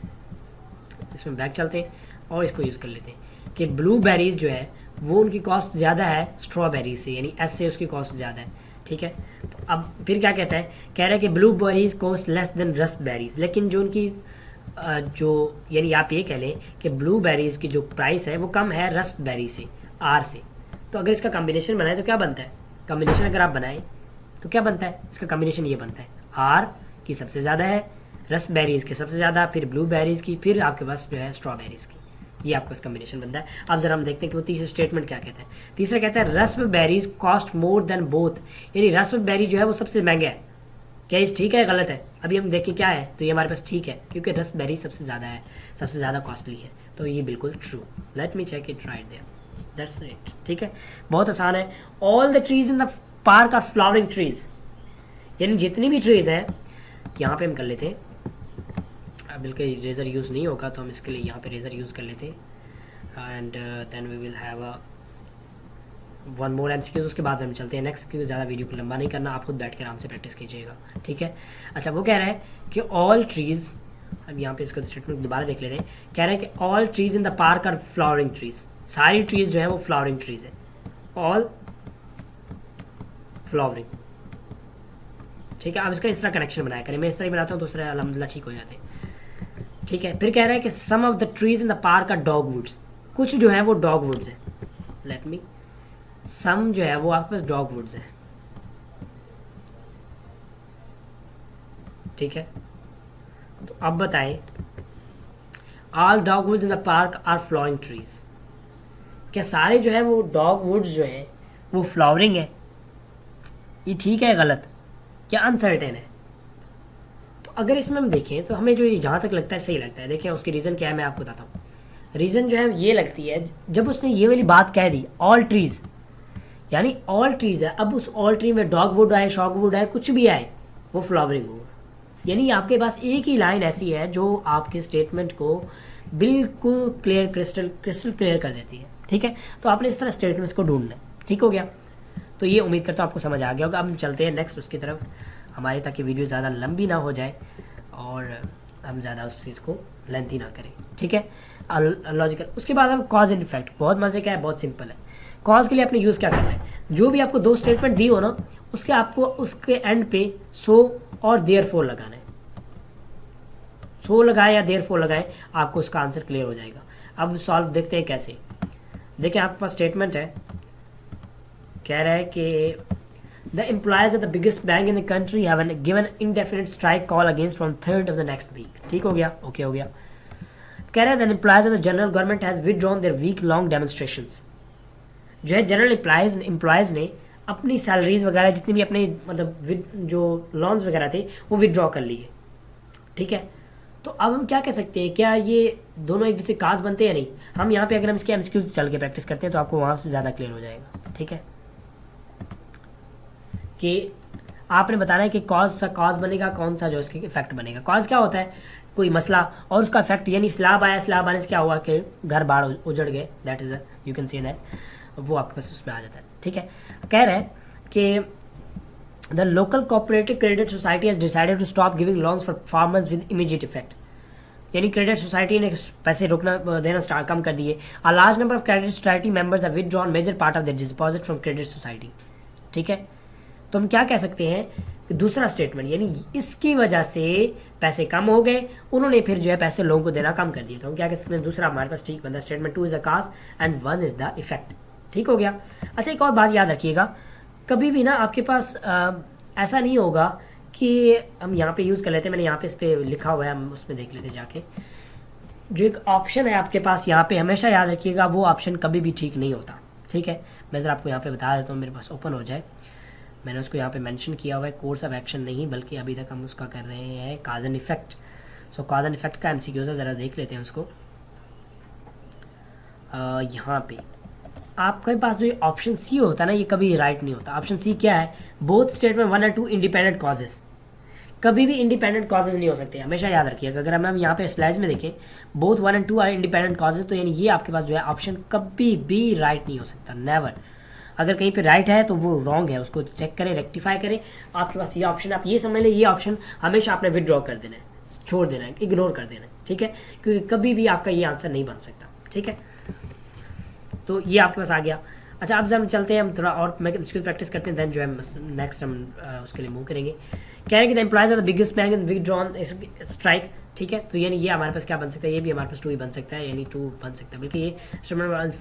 इसमें बैक चलते हैं और इसको यूज़ कर लेते हैं कि ब्लू बेरीज जो है वो उनकी कॉस्ट ज़्यादा है स्ट्रॉबेरी से, यानी एस से उसकी कॉस्ट ज़्यादा है, ठीक है। तो अब फिर क्या कहता है, कह रहा है कि blueberries cost less than raspberries, लेकिन जो उनकी जो यानी आप ये कह लें कि ब्लू बेरीज की जो प्राइस है वो कम है रस्पबेरी से, आर से। तो अगर इसका कम्बिनेशन बनाए तो क्या बनता है, कम्बिनेशन अगर आप बनाएं तो क्या बनता है, इसका कम्बिनेशन ये बनता है, आर की सबसे ज़्यादा है, रस्पबेरीज के सबसे ज़्यादा, फिर ब्लू बेरीज की, फिर आपके पास जो है स्ट्रॉबेरीज की। ये आपका इस कम्बिनेशन बनता है। अब जरा हम देखते हैं कि वो तीसरा स्टेटमेंट क्या कहता है। तीसरा कहता है रस्पबेरीज कॉस्ट मोर देन बोथ, यानी रस्पबेरी जो है वो सबसे महंगा है। क्या ये ठीक है गलत है, अभी हम देखें क्या है, तो ये हमारे पास ठीक है क्योंकि रस्पबेरी सबसे ज़्यादा है, सबसे ज़्यादा कॉस्टली है, तो ये बिल्कुल true. Let me check it right there, that's it, ठीक है। बहुत आसान है। All the trees in the park are flowering trees, यानी जितनी भी ट्रीज हैं, यहाँ पे हम कर लेते हैं, बिल्कुल रेजर यूज़ नहीं होगा तो हम इसके लिए यहाँ पे रेजर यूज़ कर लेते हैं। And then we will have one more MCQs, उसके बाद हम चलते हैं नेक्स्ट, क्योंकि ज़्यादा वीडियो को लंबा नहीं करना, आप खुद बैठ कर आराम से प्रैक्टिस कीजिएगा, ठीक है। अच्छा वो कह रहा है कि ऑल ट्रीज, अब यहाँ पे इसको स्टेटमेंट दोबारा देख लेते हैं। कह रहा है कि all trees in the park are flowering trees, सारी ट्रीज जो है वो फ्लावरिंग ट्रीज है, ऑल फ्लावरिंग, ठीक है। अब इसका इस तरह कनेक्शन बनाया करें, मैं इस तरह ही बनाता हूँ, दूसरा अलहमदिल्ला ठीक हो जाते हैं, ठीक है। फिर कह रहा है कि some of the trees in the park are dogwoods, कुछ जो है वो डॉगवुड्स है, लेट मी, सम जो है वो आपके पास डॉगवुड्स है, ठीक है। तो अब बताएं, all dogwoods in the park are flowering trees, क्या सारे जो है वो डॉगवुड्स जो है वो फ्लावरिंग है, ये ठीक है गलत, क्या अनसर्टेन है। तो अगर इसमें हम देखें तो हमें जो जहाँ तक लगता है सही लगता है, देखें उसकी रीज़न क्या है मैं आपको बताता हूँ। रीज़न जो है ये लगती है, जब उसने ये वाली बात कह दी ऑल ट्रीज, यानी ऑल ट्रीज है, अब उस ऑल ट्री में डॉगवुड आए, शॉगवुड आए, कुछ भी आए, वो फ्लावरिंग हो, यानी आपके पास एक ही लाइन ऐसी है जो आपके स्टेटमेंट को बिल्कुल क्लियर, क्रिस्टल क्लियर कर देती है, ठीक है। तो आपने इस तरह स्टेटमेंट्स को ढूंढना है, ठीक हो गया। तो ये उम्मीद करता हूँ आपको समझ आ गया होगा। अब हम चलते हैं नेक्स्ट उसकी तरफ हमारी, ताकि वीडियो ज़्यादा लंबी ना हो जाए और हम ज़्यादा उस चीज़ को लेंथी ना करें, ठीक है। लॉजिकल, उसके बाद हम कॉज एंड इफेक्ट, बहुत मज़े का है, बहुत सिंपल है। कॉज के लिए आपने यूज़ क्या करना है, जो भी आपको दो स्टेटमेंट दी हो ना, उसके आपको उसके एंड पे सो और देयरफॉर लगाना है, सो लगाए या देयरफॉर लगाए, आपको उसका आंसर क्लियर हो जाएगा। अब सॉल्व देखते हैं कैसे। देखिए आपके पास स्टेटमेंट है, कह रहा है कि the employees of the biggest bank in the country have given indefinite strike call against from 3rd of the next week, ठीक हो गया, ओके हो गया। कह रहा है the employees of the general government has withdrawn their week long demonstrations, जो है जनरल एम्प्लॉयज ने अपनी सैलरीज वगैरह जितनी भी अपने मतलब जो लोन्स वगैरह थे वो विदड्रॉ कर लिए, ठीक है। तो अब हम क्या कह सकते हैं, क्या ये दोनों एक दूसरे काज बनते हैं या नहीं। हम यहाँ पे अगर हम इसके एमसीक्यूज चल के प्रैक्टिस करते हैं तो आपको वहाँ से ज़्यादा क्लियर हो जाएगा, ठीक है। कि आपने बताना है कि कॉज सा कॉज बनेगा, कौन सा जो इसके इफेक्ट बनेगा। कॉज क्या होता है, कोई मसला और उसका इफेक्ट, यानी स्लैब आया, स्लैब आने से क्या हुआ कि घर बाढ़ उजड़ गए, that is you can see that, वो आपके पास उसमें आ जाता है, ठीक है। कह रहे हैं कि the local cooperative credit society has decided to stop giving loans for farmers with immediate effect, यानी क्रेडिट सोसाइटी ने पैसे रोकना देना स्टार्ट कम कर दिए। A large number of credit society members have withdrawn major part of their deposit from credit society, ठीक है। तो हम क्या कह सकते हैं कि दूसरा स्टेटमेंट, यानी इसकी वजह से पैसे कम हो गए, उन्होंने फिर जो है पैसे लोगों को देना कम कर दिया। तो हम क्या कह सकते हैं, दूसरा हमारे पास ठीक बनता है, statement 2 is the cause and 1 is the effect, ठीक हो गया। अच्छा एक और बात याद रखिएगा, कभी भी ना आपके पास ऐसा नहीं होगा कि हम यहाँ पे यूज़ कर लेते हैं, मैंने यहाँ पे इस पर लिखा हुआ है, हम उसमें देख लेते हैं जाके। जो एक ऑप्शन है आपके पास यहाँ पे, हमेशा याद रखिएगा वो ऑप्शन कभी भी ठीक नहीं होता, ठीक है। मैं ज़रा आपको यहाँ पे बता देता हूँ, मेरे पास ओपन हो जाए, मैंने उसको यहाँ पे मेंशन किया हुआ है, कोर्स ऑफ एक्शन नहीं बल्कि अभी तक हम उसका कर रहे हैं काज and effect. Show cause and effect का एमसीक्यूज है, ज़रा देख लेते हैं उसको। यहाँ पे आपके पास जो ऑप्शन सी होता है ना, ये कभी राइट नहीं होता। ऑप्शन सी क्या है, बोथ स्टेट में 1 और 2 इंडिपेंडेंट कॉजेज। कभी भी इंडिपेंडेंट कॉजेज नहीं हो सकते, हमेशा याद रखिएगा। अगर हम यहाँ पे स्लाइड्स में देखें बोथ 1 और 2 आर इंडिपेंडेंट कॉजेज, तो यानी ये आपके पास जो है ऑप्शन कभी भी राइट नहीं हो सकता, नेवर। अगर कहीं पे राइट है तो वो रॉन्ग है, उसको चेक करें, रेक्टिफाई करें। आपके पास ये ऑप्शन, आप ये समझ लें, ये ऑप्शन हमेशा आपने विदड्रॉ कर देना है, छोड़ देना है, इग्नोर कर देना है, ठीक है, क्योंकि कभी भी आपका ये आंसर नहीं बन सकता, ठीक है। तो ये आपके पास आ गया। अच्छा, अब जब हम चलते हैं, हम थोड़ा और मैं इसकी प्रैक्टिस करते हैं, देन जो है नेक्स्ट हम उसके लिए मूव करेंगे। कह रहे हैं कि the employees are the biggest bank in withdrawn strike, ठीक है। तो यानी ये हमारे पास क्या बन सकता है, ये भी हमारे पास 2 ही बन सकता है, यानी 2 बन सकता है, बल्कि ये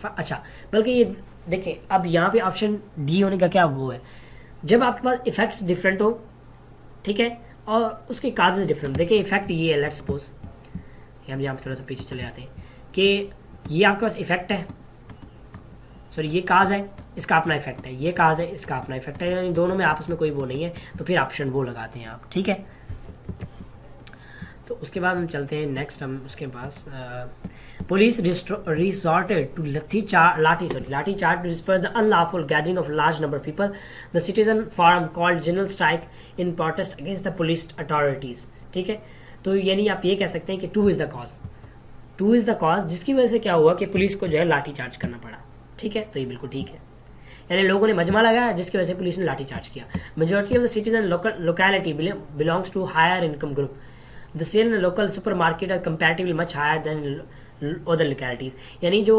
अच्छा, बल्कि ये देखें, अब यहाँ पे ऑप्शन डी होने का क्या वो है, जब आपके पास इफेक्ट्स डिफरेंट हो, ठीक है, और उसके काजेज डिफरेंट। देखिए इफेक्ट ये है, लेट्स सपोज हम यहाँ पे थोड़ा सा पीछे चले जाते हैं कि ये आपके पास इफेक्ट है, सॉरी ये काज है, इसका अपना इफेक्ट है, ये काज है, इसका अपना इफेक्ट है, यानी दोनों में आपस में कोई वो नहीं है, तो फिर ऑप्शन वो लगाते हैं आप, ठीक है। तो उसके बाद हम चलते हैं नेक्स्ट, हम उसके पास police resorted to lathi charge to disperse the unlawful gathering of large number of people. The citizen forum called general strike in protest against the police authorities, ठीक है। तो यानी आप ये कह सकते हैं कि 2 इज द कॉज, जिसकी वजह से क्या हुआ कि पुलिस को जो है लाठी चार्ज करना पड़ा, ठीक है। तो ये बिल्कुल ठीक है, यानी लोगों ने मजमा लगाया जिसकी वजह से पुलिस ने लाठी चार्ज किया। Majority of the citizen locality belongs to higher income group. The sale in local super market are comparatively much higher than other localities. यानी जो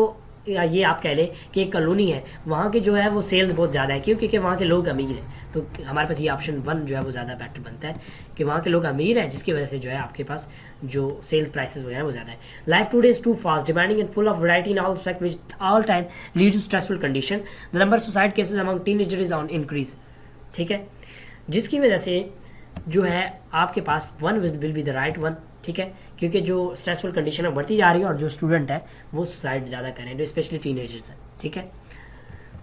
ये आप कह लें कि एक कॉलोनी है, वहाँ के जो है वो सेल्स बहुत ज़्यादा है, क्यों, क्योंकि वहाँ के लोग अमीर हैं। तो हमारे पास ये ऑप्शन 1 जो है वो ज़्यादा बेटर बनता है कि वहाँ के लोग अमीर हैं, जिसकी वजह से जो है आपके पास जो सेल्स प्राइसेस वगैरह वो ज़्यादा है। Life today is too fast demanding and full of variety in all aspect which all time lead to stressful condition. The number of suicide cases among teenagers is on increase, ठीक है, जिसकी वजह से जो है आपके पास 1 will be the right one, ठीक है, क्योंकि जो स्ट्रेसफुल कंडीशन है बढ़ती जा रही है और जो स्टूडेंट है वो सुसाइड ज़्यादा करें, जो स्पेशली टीनेजर्स हैं, ठीक है।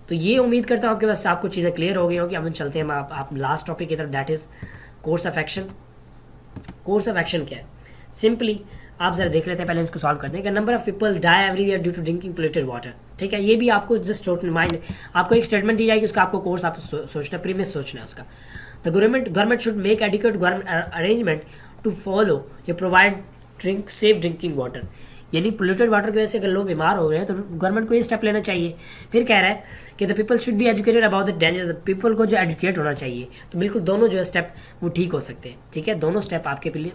तो ये उम्मीद करता हूँ आपके पास आपको चीज़ें क्लियर हो गई होंगी। अब हम चलते हैं आप लास्ट टॉपिक की तरफ, that is course of action. Course of action क्या है, सिंपली आप जरा देख लेते हैं, पहले इसको सॉल्व करते हैं। Number of people die every year due to drinking polluted water, ठीक है। ये भी आपको जस्ट माइंड, आपको एक स्टेटमेंट दी जाएगी, उसका आपको कोर्स आप सोचना, प्रीवियस सोचना है उसका। The government should make adequate arrangement to follow या प्रोवाइड सेफ ड्रिंकिंग वाटर। यानी पोल्यूटेड वाटर की वजह से अगर लोग बीमार हो रहे हैं तो गवर्नमेंट को ये स्टेप लेना चाहिए। फिर कह रहा है कि the people should be educated about the dangers, people को जो एजुकेट होना चाहिए। तो बिल्कुल दोनों जो है स्टेप वो ठीक हो सकते हैं, ठीक है, दोनों स्टेप आपके लिए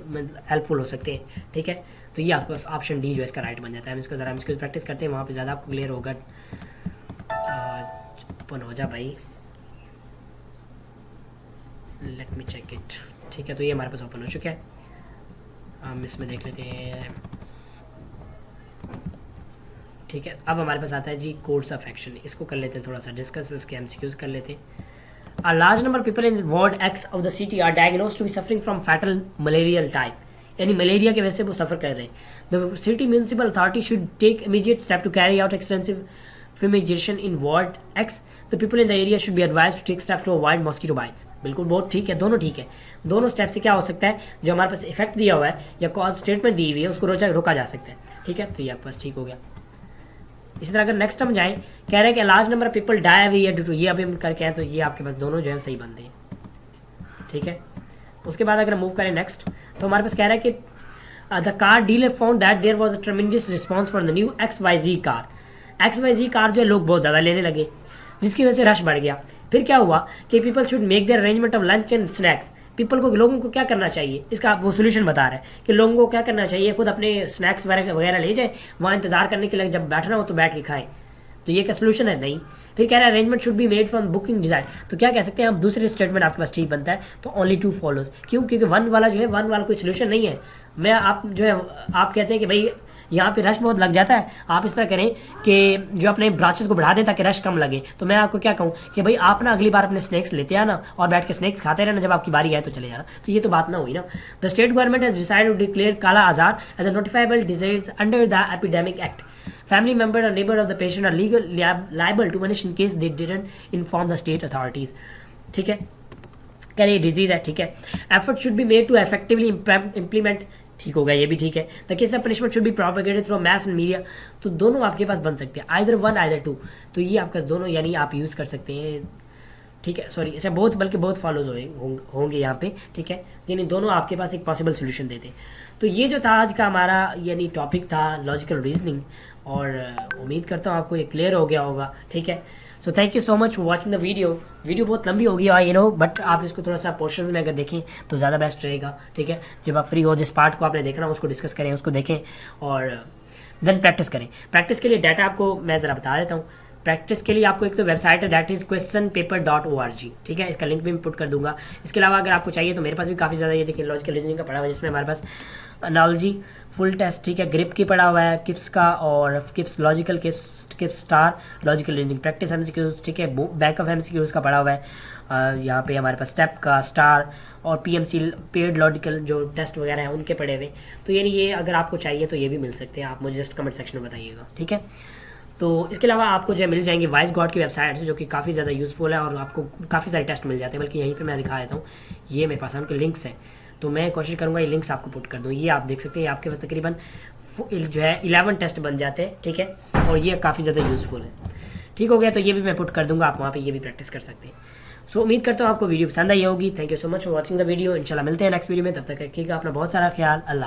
हेल्पफुल हो सकते हैं, ठीक है। तो ये आपके पास ऑप्शन डी जो है इसका राइट बन जाता है। हम इसको ज़रा इसको प्रैक्टिस करते हैं, वहाँ पर ज़्यादा आपको क्लियर होगा। ओपन हो जा भाई, लेट मी चेक इट, ठीक है। तो ये हमारे पास ओपन हो चुका है, हम इसमें देख लेते हैं, ठीक है। अब हमारे पास आता है जी कोर्स ऑफ एक्शन, इसको कर लेते हैं थोड़ा सा डिस्कस, इसके एमसीक्यूज कर लेते हैं। A large number of people in ward X of the city are diagnosed to be suffering from fatal malarial type, यानी मलेरिया की वजह से वो सफ़र कर रहे हैं। The city municipal authority should take immediate step to carry out extensive fumigation in ward X. The people in the area should be advised to take steps to avoid mosquito bites. बिल्कुल बहुत ठीक है, दोनों ठीक है। दोनों स्टेप से क्या हो सकता है, जो हमारे पास इफेक्ट दिया हुआ है या कॉज स्टेटमेंट दी हुई है उसको रोका जा सकता है, ठीक है। तो ये आपके पास ठीक हो गया। इसी तरह अगर नेक्स्ट हम जाएं, कह रहे हैं कि large number of people die every year due to, ये अभी हम करके आए, तो ये आपके पास दोनों जो है सही बनते हैं, ठीक है। उसके बाद अगर मूव करें नेक्स्ट, तो हमारे पास कह रहा है कि the car dealer found that there was a tremendous response for the new XYZ car. XYZ car जो है लोग बहुत ज़्यादा लेने लगे, जिसकी वजह से रश बढ़ गया। फिर क्या हुआ कि people should make their arrangement of lunch and snacks. लोगों को क्या करना चाहिए, इसका वो सोल्यूशन बता रहा है कि लोगों को क्या करना चाहिए, खुद अपने स्नैक्स वगैरह ले जाए, वहाँ इंतजार करने के लिए जब बैठना हो तो बैठ के खाएं। तो ये क्या सोल्यूशन है, नहीं। फिर कह रहा है arrangement should be made from booking design. तो क्या कह सकते हैं हम, दूसरे स्टेटमेंट आपके पास ठीक बनता है, तो ओनली 2 फॉलोज। क्यों, क्योंकि 1 वाला जो है 1 वाला कोई सोल्यूशन नहीं है। मैं आप जो है आप कहते हैं कि भाई यहाँ पे रश बहुत लग जाता है, आप इस तरह करें कि जो अपने ब्रांचेस को बढ़ा दें ताकि रश कम लगे। तो मैं आपको क्या कहूँ कि भाई आप ना अगली बार अपने स्नैक्स लेते आना और बैठ के स्नैक्स खाते रहना, जब आपकी बारी आए तो चले जाना। तो ये तो बात ना हुई ना। The state government has decided to declare kala azar as a notifiable disease under the epidemic act. Family member or neighbor of the patient are legal liable to punish in case they didn't inform the state authorities, ठीक है। कह रहे डिजीज है, ठीक है। Effort should be made to effectively implement ठीक हो गया, ये भी ठीक है। The case of punishment should be propagated through mass and media, तो दोनों आपके पास बन सकते हैं, आइदर वन आइदर टू, तो ये आपका दोनों यानी आप यूज़ कर सकते हैं। ठीक है, सॉरी, अच्छा बहुत, बल्कि बहुत फॉलोज होंगे यहाँ पे। ठीक है, यानी दोनों आपके पास एक पॉसिबल सोल्यूशन देते हैं। तो ये जो था आज का हमारा यानी टॉपिक था लॉजिकल रीजनिंग, और उम्मीद करता हूँ आपको ये क्लियर हो गया होगा। ठीक है, so thank you so much for watching the video बहुत लंबी होगी यू नो, बट आप इसको थोड़ा सा पोर्शन में अगर देखें तो ज़्यादा बेस्ट रहेगा। ठीक है, जब आप फ्री हो, जिस पार्ट को आपने देखना उसको डिस्कस करें, उसको देखें और देन प्रैक्टिस करें। प्रैक्टिस के लिए डाटा आपको मैं ज़रा बता देता हूँ। प्रैक्टिस के लिए आपको एक तो वेबसाइट है, दैट इज़ questionpaper.org। ठीक है, इसका लिंक भी मैं पुट कर दूंगा। इसके अलावा अगर आपको चाहिए तो मेरे पास भी काफ़ी ज़्यादा ये देखिए लॉजिकल रीजनिंग का पढ़ा हुआ है, जिसमें हमारे पास एनालॉजी फुल टेस्ट, ठीक है, ग्रिप की पढ़ा हुआ है, किप्स का, और किप्स लॉजिकल, किप्स star logical reasoning, practice MCQs, ठीक है, बैक ऑफ एमसीक्यूज का पढ़ा हुआ है। यहाँ पे हमारे पास स्टेप का, स्टार और पीएमसी पेड लॉजिकल जो टेस्ट वगैरह हैं उनके पढ़े हुए। तो यानी ये अगर आपको चाहिए तो ये भी मिल सकते हैं, आप मुझे जस्ट कमेंट सेक्शन में बताइएगा। ठीक है, तो इसके अलावा आपको जो मिल जाएंगे वाइस गॉड की वेबसाइट से, जो कि काफ़ी ज़्यादा यूज़फुल है और आपको काफ़ी सारे टेस्ट मिल जाते हैं। बल्कि यहीं पे मैं दिखा देता हूँ, ये मेरे पास उनके लिंक्स हैं, तो मैं कोशिश करूँगा ये लिंक्स आपको पुट कर दूँ। ये आप देख सकते हैं, आपके पास तकरीबन जो है 11 टेस्ट बन जाते हैं। ठीक है, और ये काफ़ी ज़्यादा यूज़फुल है। ठीक हो गया, तो ये भी मैं पुट कर दूँगा, आप वहाँ पर ये भी प्रैक्टिस कर सकते हैं। सो उम्मीद करता हूँ आपको वीडियो पसंद आई होगी। Thank you so much for watching the video. इंशाल्लाह मिलते हैं नेक्स्ट वीडियो में, तब तक रखिएगा अपना बहुत सारा ख्याल। अल्लाह।